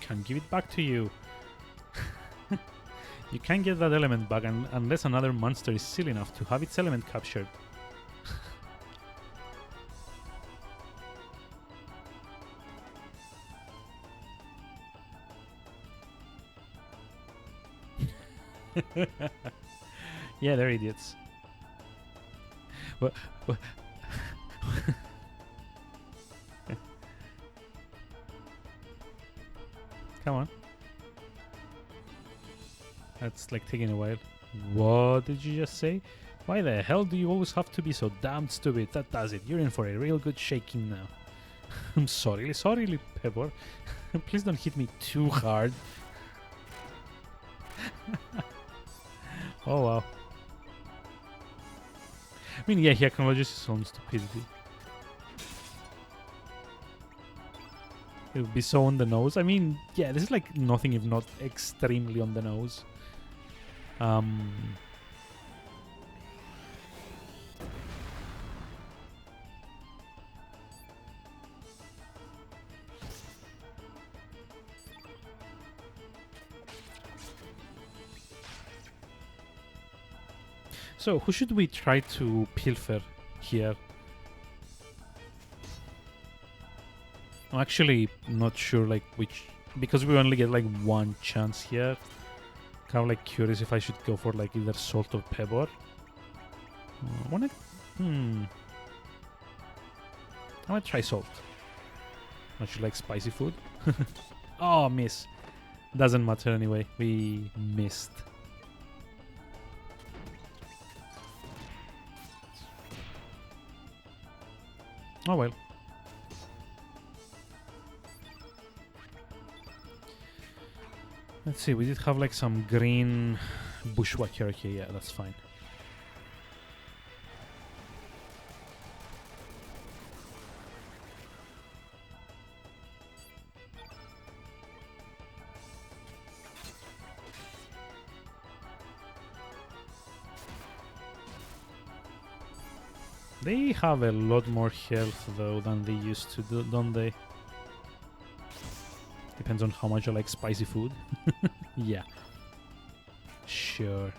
Can't give it back to you. You can't get that element back unless another monster is silly enough to have its element captured. Yeah, they're idiots. What? Come on. That's like taking a while. What did you just say? Why the hell do you always have to be so damn stupid? That does it. You're in for a real good shaking now. I'm sorry, Pebble. Please don't hit me too hard. Oh wow. I mean, yeah, he acknowledges his own stupidity. It would be so on the nose. I mean, yeah, this is like nothing if not extremely on the nose. So, who should we try to pilfer here? I'm actually not sure, like, which... Because we only get, like, one chance here. Kind of, like, curious if I should go for, like, either Salt or Pebble. I wanna... I might try Salt. Don't you like spicy food? Oh, miss. Doesn't matter anyway. We missed. Oh well. Let's see, we did have like some green bushwhacker. Okay, yeah, that's fine. They have a lot more health though than they used to, don't they? Depends on how much I like spicy food. Yeah. Sure.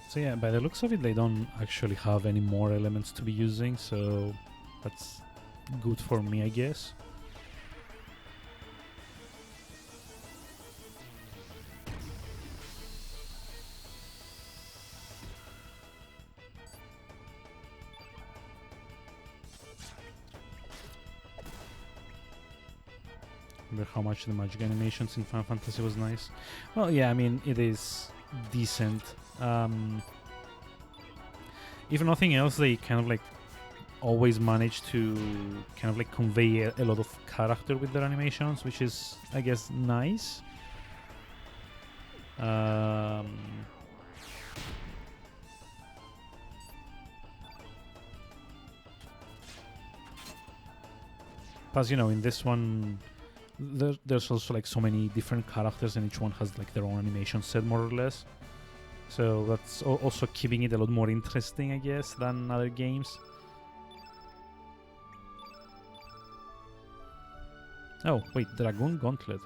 So yeah, by the looks of it, they don't actually have any more elements to be using, so that's good for me, I guess. Remember how much the magic animations in Final Fantasy was nice? Well, yeah, I mean, it is decent. If nothing else, they kind of like always manage to kind of like convey a lot of character with their animations, which is, I guess, nice. Plus, you know, in this one, there's also like so many different characters, and each one has like their own animation set, more or less. So that's also keeping it a lot more interesting, I guess, than other games. Oh, wait, Dragon Gauntlet.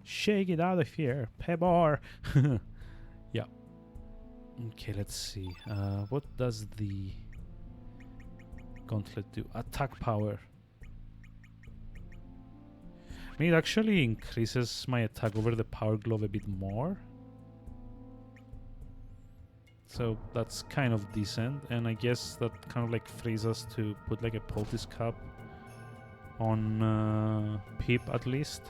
Shake it out of here, Pebor! Yeah. Okay, let's see. What does the Gauntlet do? Attack power. I mean, it actually increases my attack over the Power Glove a bit more. So that's kind of decent, and I guess that kind of like frees us to put like a poultice cap on Pip at least.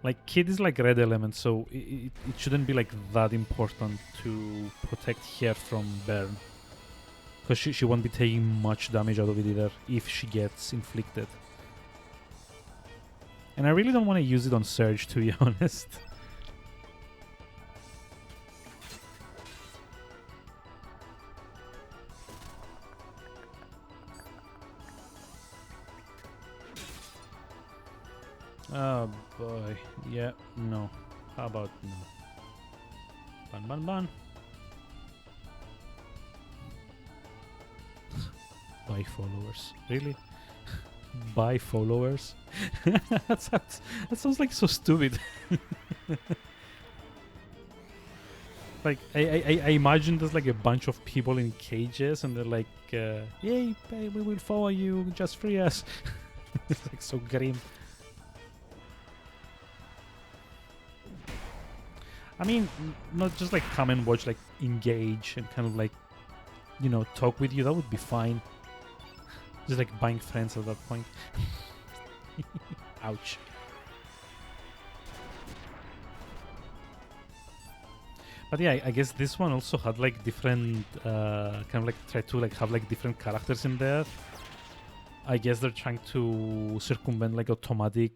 Like, Kid is like red element, so it shouldn't be like that important to protect her from burn. Because she won't be taking much damage out of it either if she gets inflicted. And I really don't want to use it on Surge, to be honest. Oh boy. Yeah, no. How about no? Ban, ban, ban. Buy followers. Really? Buy followers? that sounds like so stupid. Like, I imagine there's like a bunch of people in cages and they're like, yay, we will follow you, just free us. It's like so grim. I mean, not just like come and watch, like engage and kind of like, you know, talk with you. That would be fine. Just like buying friends at that point. Ouch. But yeah, I guess this one also had like different, kind of like try to like have like different characters in there. I guess they're trying to circumvent like automatic,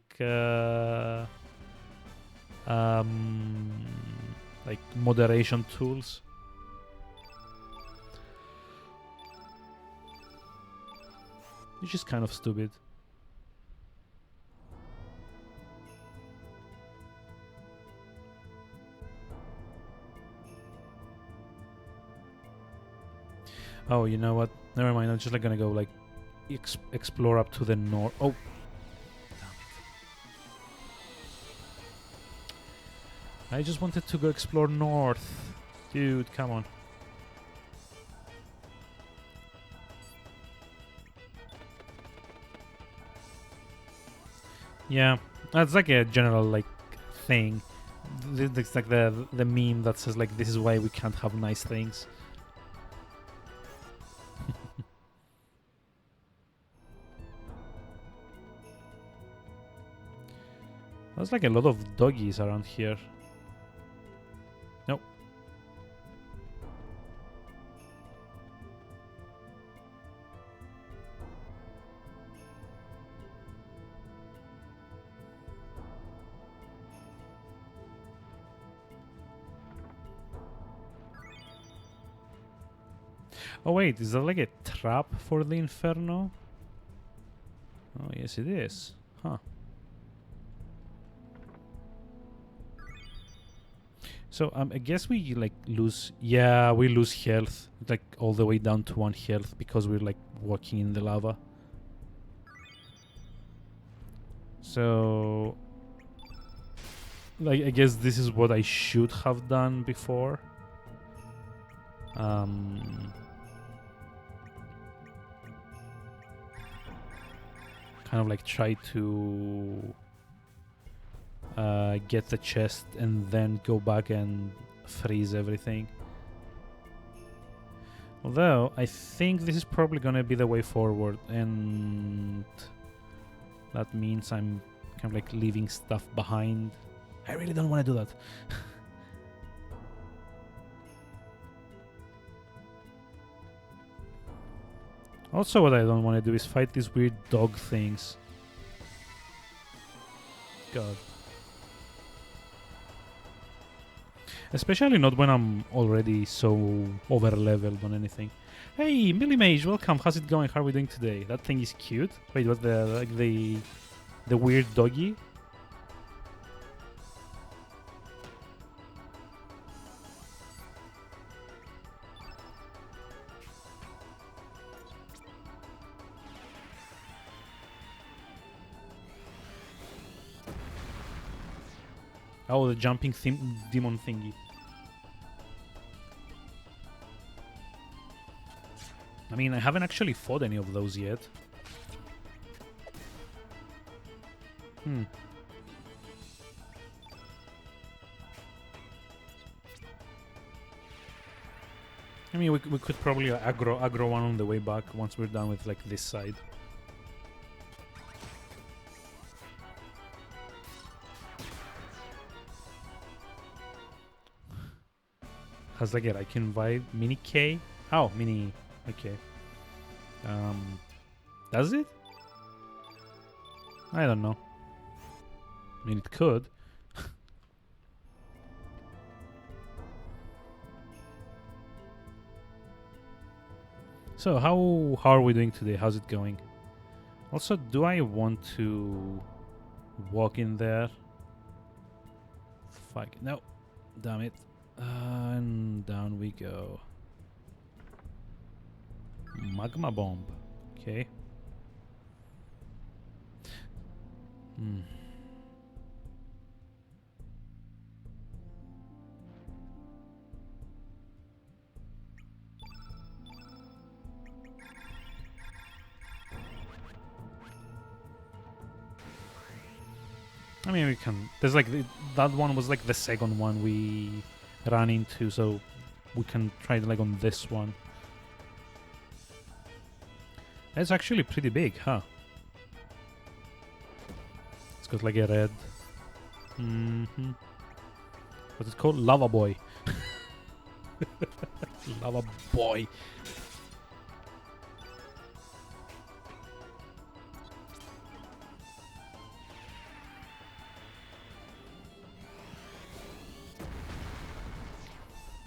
like moderation tools. Which is kind of stupid. Oh, you know what? Never mind. I'm just like gonna go like explore up to the north. Oh, damn it! I just wanted to go explore north, dude. Come on. Yeah, that's like a general like thing. It's like the meme that says like this is why we can't have nice things. There's like a lot of doggies around here. Nope. Oh wait, is that like a trap for the Inferno? Oh yes it is. Huh. So I guess we like lose. Yeah, we lose health, like all the way down to 1 health because we're like walking in the lava. So, like, I guess this is what I should have done before. Kind of like try to get the chest and then go back and freeze everything. Although, I think this is probably gonna be the way forward, and that means I'm kind of like leaving stuff behind. I really don't want to do that. Also, what I don't want to do is fight these weird dog things. God. Especially not when I'm already so over-leveled on anything. Hey, Millie Mage, welcome. How's it going? How are we doing today? That thing is cute. Wait, what the weird doggy? Oh, the jumping demon thingy. I mean, I haven't actually fought any of those yet. I mean, we could probably aggro one on the way back once we're done with like this side. Has like a Raiken vibe. Mini K? Oh, mini. Okay. Does it? I don't know. I mean, it could. So, how are we doing today? How's it going? Also, do I want to walk in there? Fuck. No. Damn it. And down we go. Magma bomb. Okay. I mean, we can. There's like that one was like the second one we ran into, so we can try like on this one. It's actually pretty big, huh? It's got like a red. What's it called? Lava boy. Lava boy.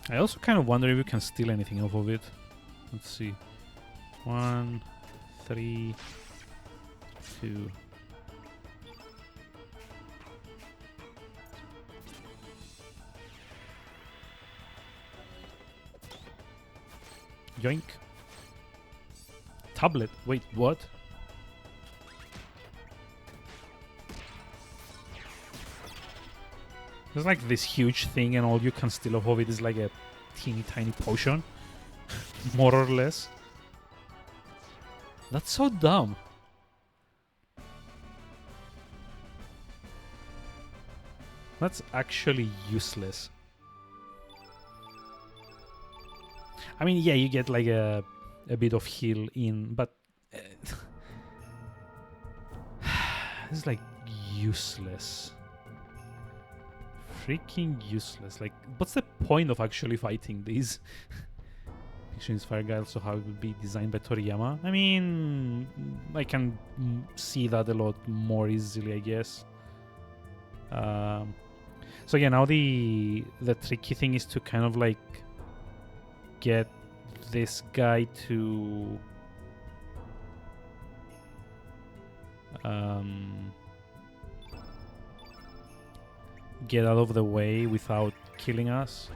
I also kind of wonder if you can steal anything off of it. Let's see. 1, 3, 2. Yoink. Tablet. Wait, what? There's like this huge thing and all you can steal off of it is like a teeny tiny potion. More or less. That's so dumb. That's actually useless. I mean, yeah, you get like a bit of heal in, but it's like useless. Freaking useless. Like, what's the point of actually fighting these? Picture Fire Guy, also how it would be designed by Toriyama. I mean, I can see that a lot more easily, I guess. So yeah, now the tricky thing is to kind of like get this guy to get out of the way without killing us.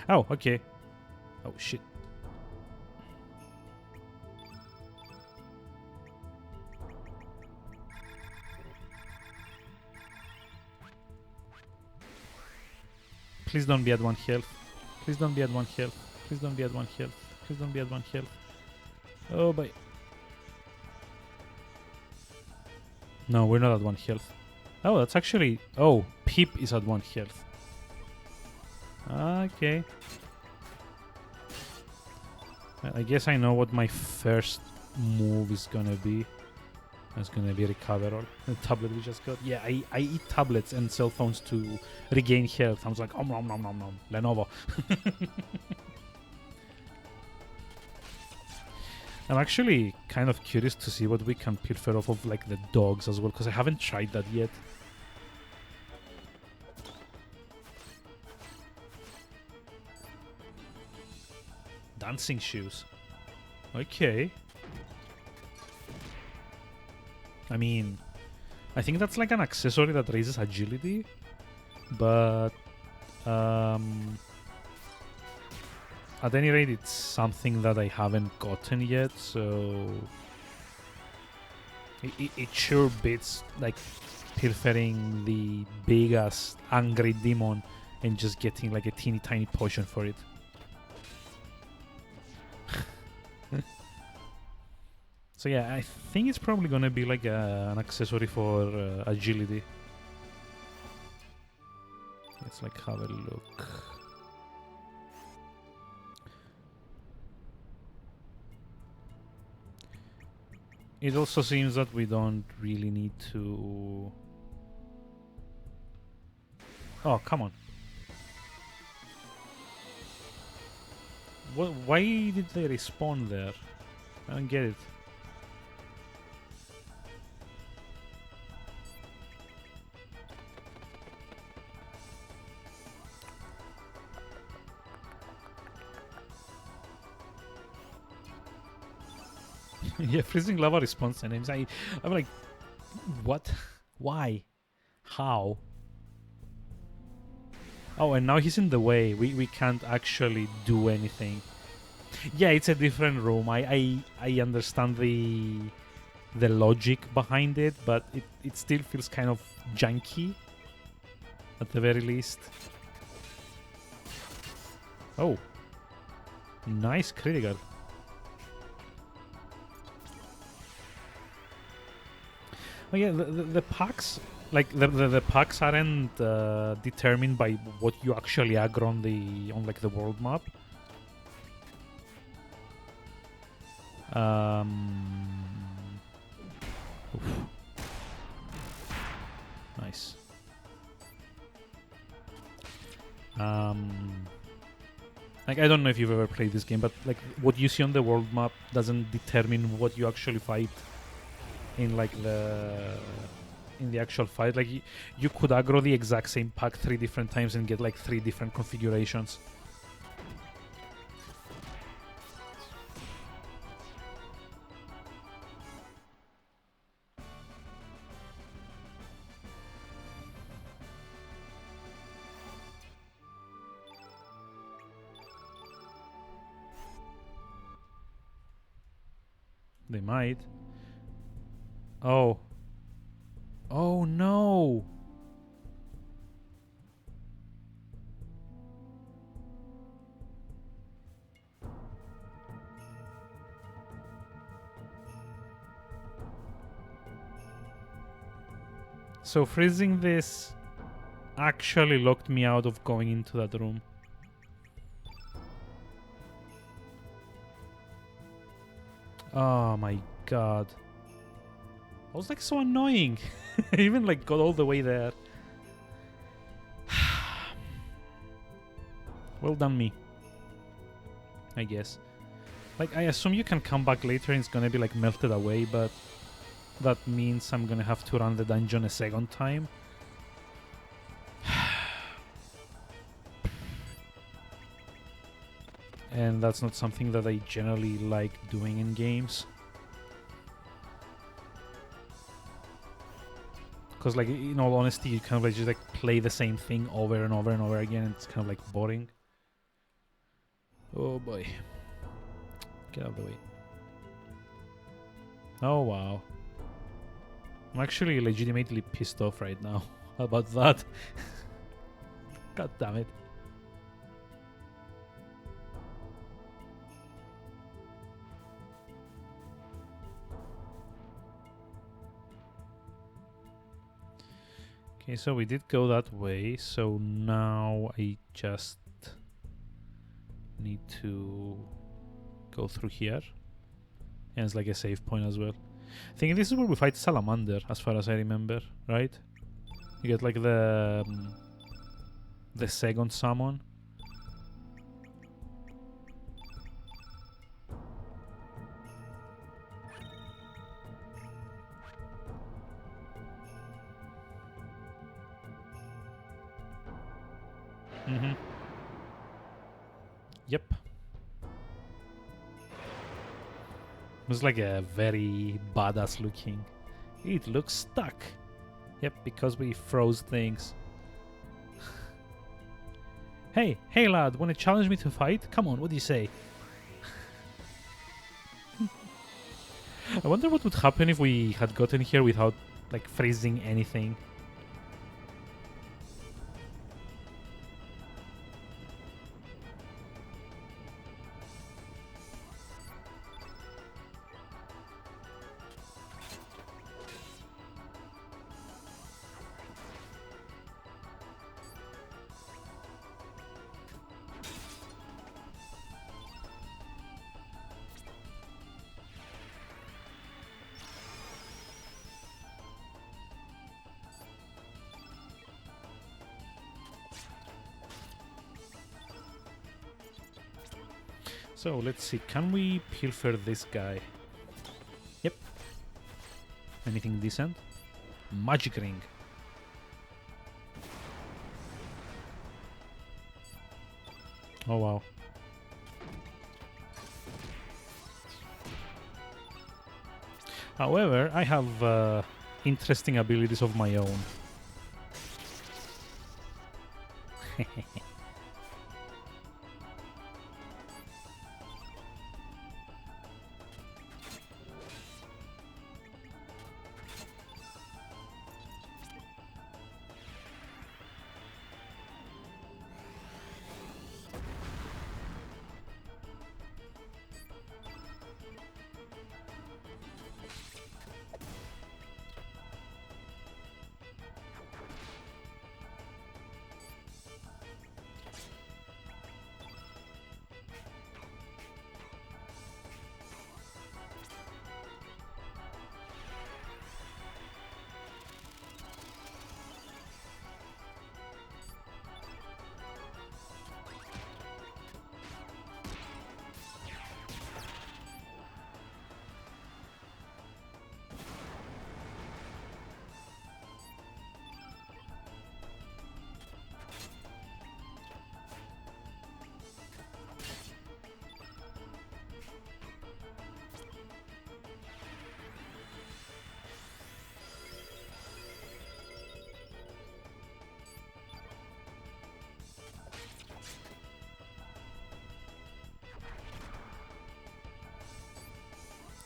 Oh, okay. Oh, shit. Please don't be at 1 health. Please don't be at 1 health. Please don't be at 1 health. Please don't be at 1 health. Oh, boy. No, we're not at 1 health. Oh, that's actually... Oh, Pip is at 1 health. Okay. I guess I know what my first move is gonna be. It's gonna be recover all. The tablet we just got. Yeah, I eat tablets and cell phones to regain health. I was like, nom nom nom nom nom. Lenovo. I'm actually kind of curious to see what we can pilfer off of like the dogs as well, because I haven't tried that yet. Dancing shoes. Okay. I mean, I think that's like an accessory that raises agility, but at any rate, it's something that I haven't gotten yet, so it sure beats like pilfering the big-ass angry demon and just getting like a teeny tiny potion for it. So yeah, I think it's probably gonna be like an accessory for agility. Let's like have a look. It also seems that we don't really need to... Oh, come on. Why did they respawn there? I don't get it. Yeah, freezing lava response enemies. I'm like, what? Why? How? Oh, and now he's in the way. We can't actually do anything. Yeah, it's a different room. I understand the logic behind it, but it still feels kind of janky at the very least. Oh, nice critical. Oh yeah, the packs, like the packs aren't determined by what you actually aggro on like the world map. Oof. Nice. Like, I don't know if you've ever played this game, but like what you see on the world map doesn't determine what you actually fight in like in the actual fight. Like you could aggro the exact same pack 3 different times and get like 3 different configurations. They might. Oh. Oh no! So freezing this actually locked me out of going into that room. Oh my god. I was like so annoying. I even like got all the way there. Well done me. I guess. Like, I assume you can come back later and it's gonna be like melted away, but that means I'm gonna have to run the dungeon a second time. And that's not something that I generally like doing in games. Because, like, in all honesty, you kind of like just like play the same thing over and over and over again, and it's kind of like boring. Oh boy. Get out of the way. Oh wow. I'm actually legitimately pissed off right now about that. God damn it. Okay, so we did go that way, so now I just need to go through here. And it's like a save point as well. I think this is where we fight Salamander, as far as I remember, right? You get like the second summon. Mm-hmm. Yep. It was like a very badass looking. It looks stuck. Yep, because we froze things. Hey lad, wanna challenge me to fight? Come on, what do you say? I wonder what would happen if we had gotten here without like freezing anything. So let's see, can we pilfer this guy? Yep. Anything decent? Magic ring. Oh wow. However, I have interesting abilities of my own.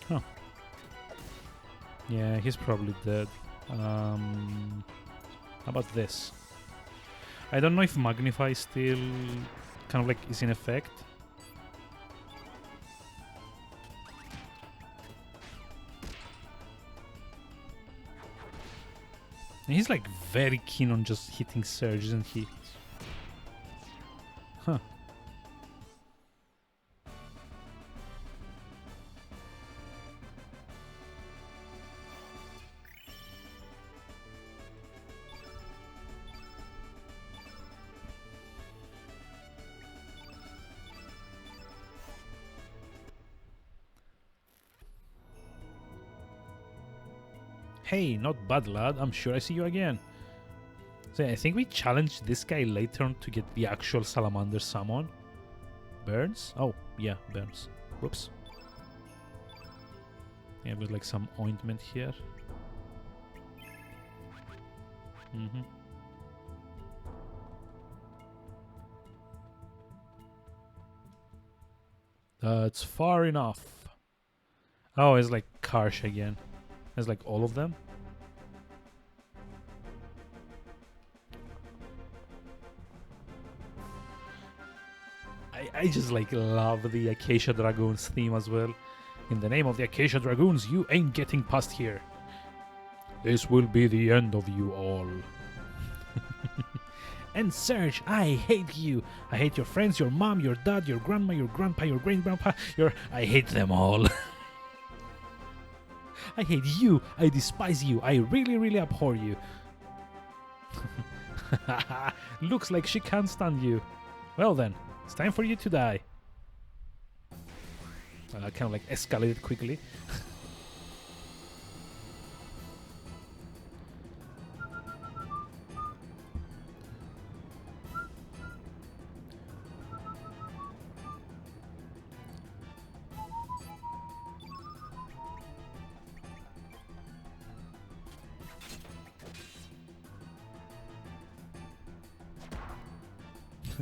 Huh. Yeah, he's probably dead. How about this? I don't know if Magnify still kind of like is in effect. And he's like very keen on just hitting Surge, isn't he? Huh. Hey, not bad, lad. I'm sure I see you again. So I think we challenge this guy later on to get the actual salamander summon. Burns? Oh, yeah, burns. Whoops. Yeah, with like some ointment here. That's far enough. Oh, it's like Karsh again. It's like all of them. I just like love the Acacia Dragoons theme as well. In the name of the Acacia Dragoons, you ain't getting past here. This will be the end of you all. And Serge, I hate you. I hate your friends, your mom, your dad, your grandma, your grandpa, your great-grandpa. I hate them all. I hate you. I despise you. I really, really abhor you. Looks like she can't stand you. Well then, it's time for you to die. Kind of like escalated quickly.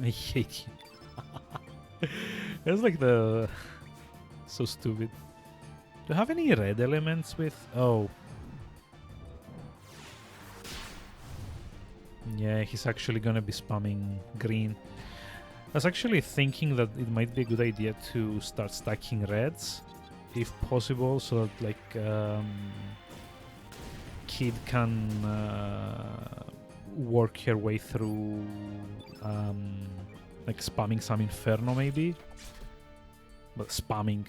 I hate you. It's like the... So stupid. Do you have any red elements with... Oh. Yeah, he's actually gonna be spamming green. I was actually thinking that it might be a good idea to start stacking reds, if possible, so that like Kid can work her way through like spamming some Inferno maybe. But spamming.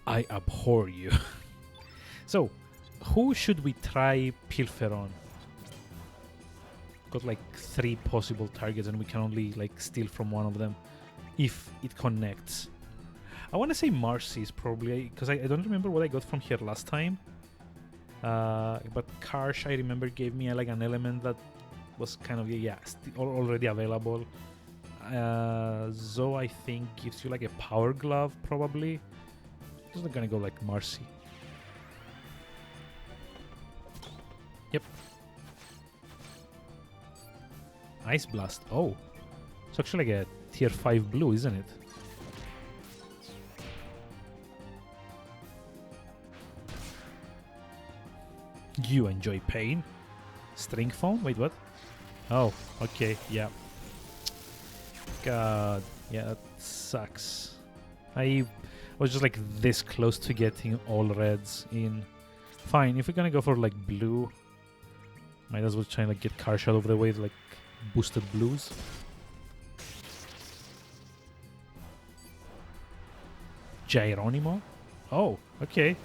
I abhor you. So, who should we try Pilfer on? Got like 3 possible targets and we can only like steal from one of them if it connects. I want to say Marcy is probably, because I don't remember what I got from here last time. But Karsh, I remember, gave me like an element that was kind of, yeah, already available. Zoe, I think, gives you like a power glove, probably. Just not gonna go like Marcy. Yep. Ice Blast. Oh. It's actually like a tier 5 blue, isn't it? You enjoy pain? String phone? Wait, what? Oh, okay, yeah. God, yeah, that sucks. I was just like this close to getting all reds in. Fine, if we're gonna go for like blue, might as well try and like get Karsh out of the way with like boosted blues. Geronimo? Oh, okay.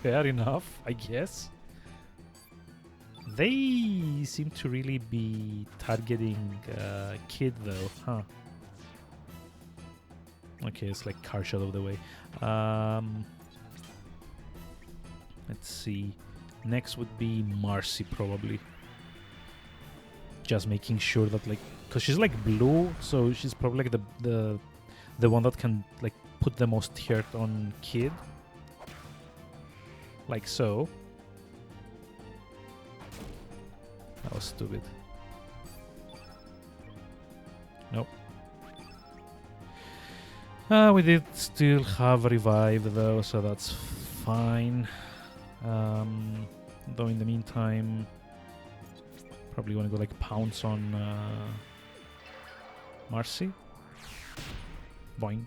Fair enough, I guess. They seem to really be targeting Kid though, huh? Okay, it's like Karsh out of the way. Let's see. Next would be Marcy, probably. Just making sure that like, cause she's like blue, so she's probably like the one that can like put the most hurt on Kid. Like so. That was stupid. Nope. We did still have revive though, so that's fine. Though in the meantime, probably want to go like pounce on Marcy. Boing.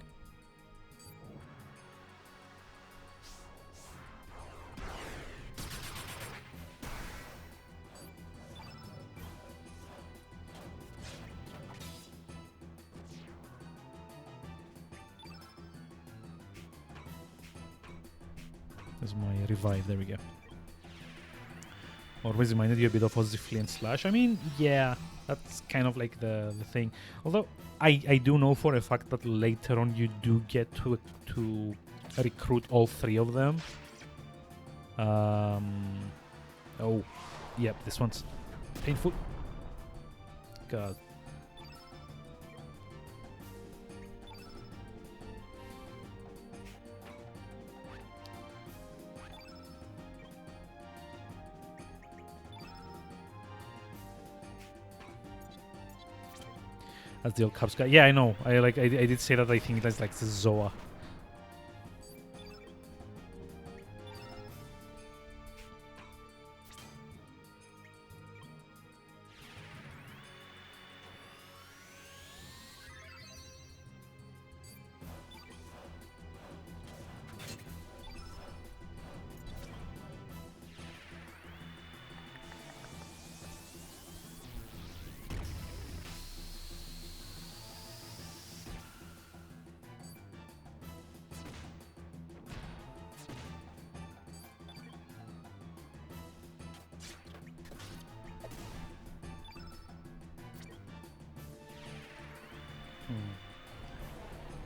There's my revive. There we go. Always reminded you a bit of Ozzy Flea and Slash. I mean, yeah, that's kind of like the thing. Although I do know for a fact that later on you do get to recruit all three of them. Oh, yep, this one's painful. God. That's the old Cubs guy. Yeah, I know. I did say that. I think that's like the Zoa.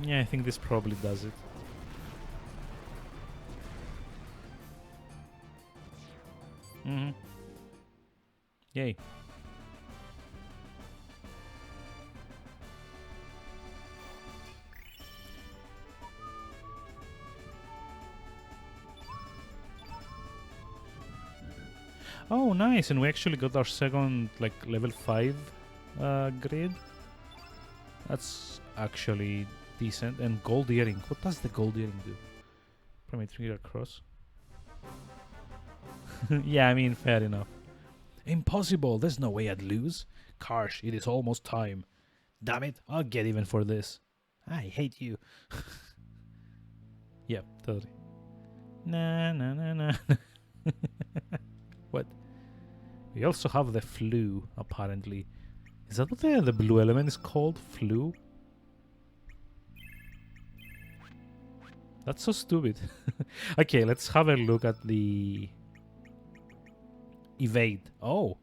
Yeah, I think this probably does it. Yay. Oh, nice. And we actually got our second, like, level 5 grid. That's actually decent. And gold earring. What does the gold earring do? Primate trigger across. Yeah, I mean, fair enough. Impossible. There's no way I'd lose. Karsh, it is almost time. Damn it. I'll get even for this. I hate you. Yep, totally. Nah. What? We also have the flu, apparently. Is that what the blue element is called? Flu? That's so stupid. Okay, let's have a look at the evade. Oh,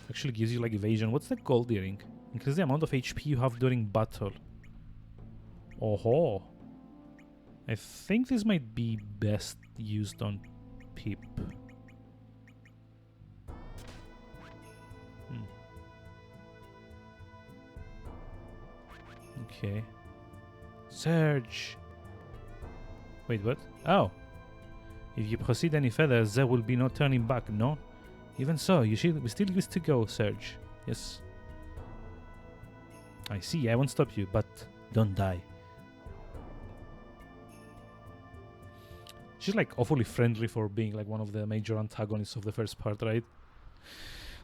actually gives you like evasion. What's the gold earring? Increase the amount of HP you have during battle. Oh, I think this might be best used on Pip. Okay. Surge. Wait, what? Oh. If you proceed any further, there will be no turning back, no? Even so, we still used to go, Surge. Yes. I see, I won't stop you, but don't die. She's like awfully friendly for being like one of the major antagonists of the first part, right?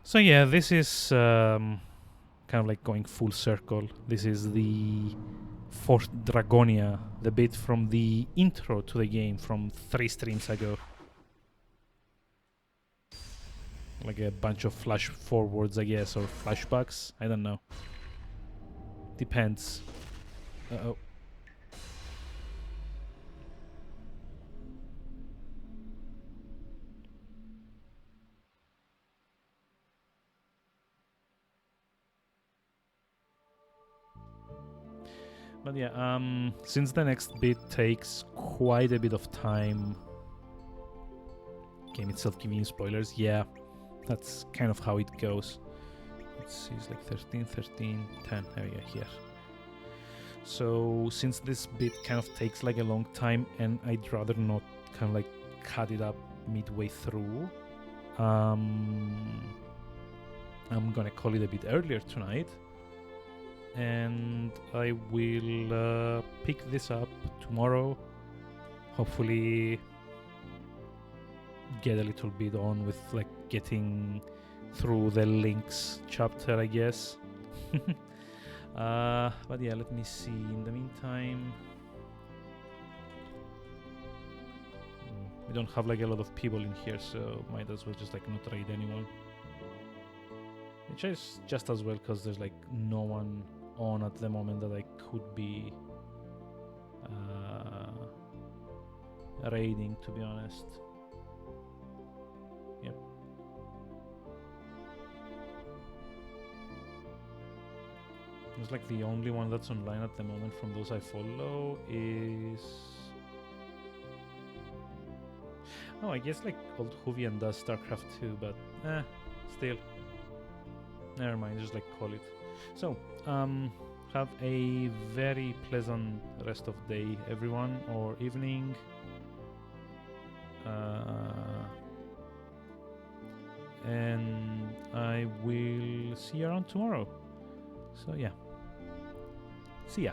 So yeah, this is kind of like going full circle. This is the Fourth Dragonia, the bit from the intro to the game from 3 streams ago. Like a bunch of flash forwards, I guess, or flashbacks. I don't know. Depends. Uh-oh. But yeah, since the next bit takes quite a bit of time, game itself giving you spoilers, yeah, that's kind of how it goes. Let's see, it's like 13, 13, 10, there we go, here. So, since this bit kind of takes like a long time, and I'd rather not kind of like cut it up midway through, I'm gonna call it a bit earlier tonight. And I will pick this up tomorrow. Hopefully get a little bit on with like getting through the links chapter, I guess. But yeah, let me see. In the meantime, we don't have like a lot of people in here, so might as well just like not raid anyone. Which is just as well, because there's like no one on at the moment that I could be raiding, to be honest. Yep. It's like the only one that's online at the moment from those I follow is... Oh, I guess like Old Huvian does StarCraft 2, but still. Never mind, just like call it. So, have a very pleasant rest of day, everyone, or evening. And I will see you around tomorrow. So yeah, see ya.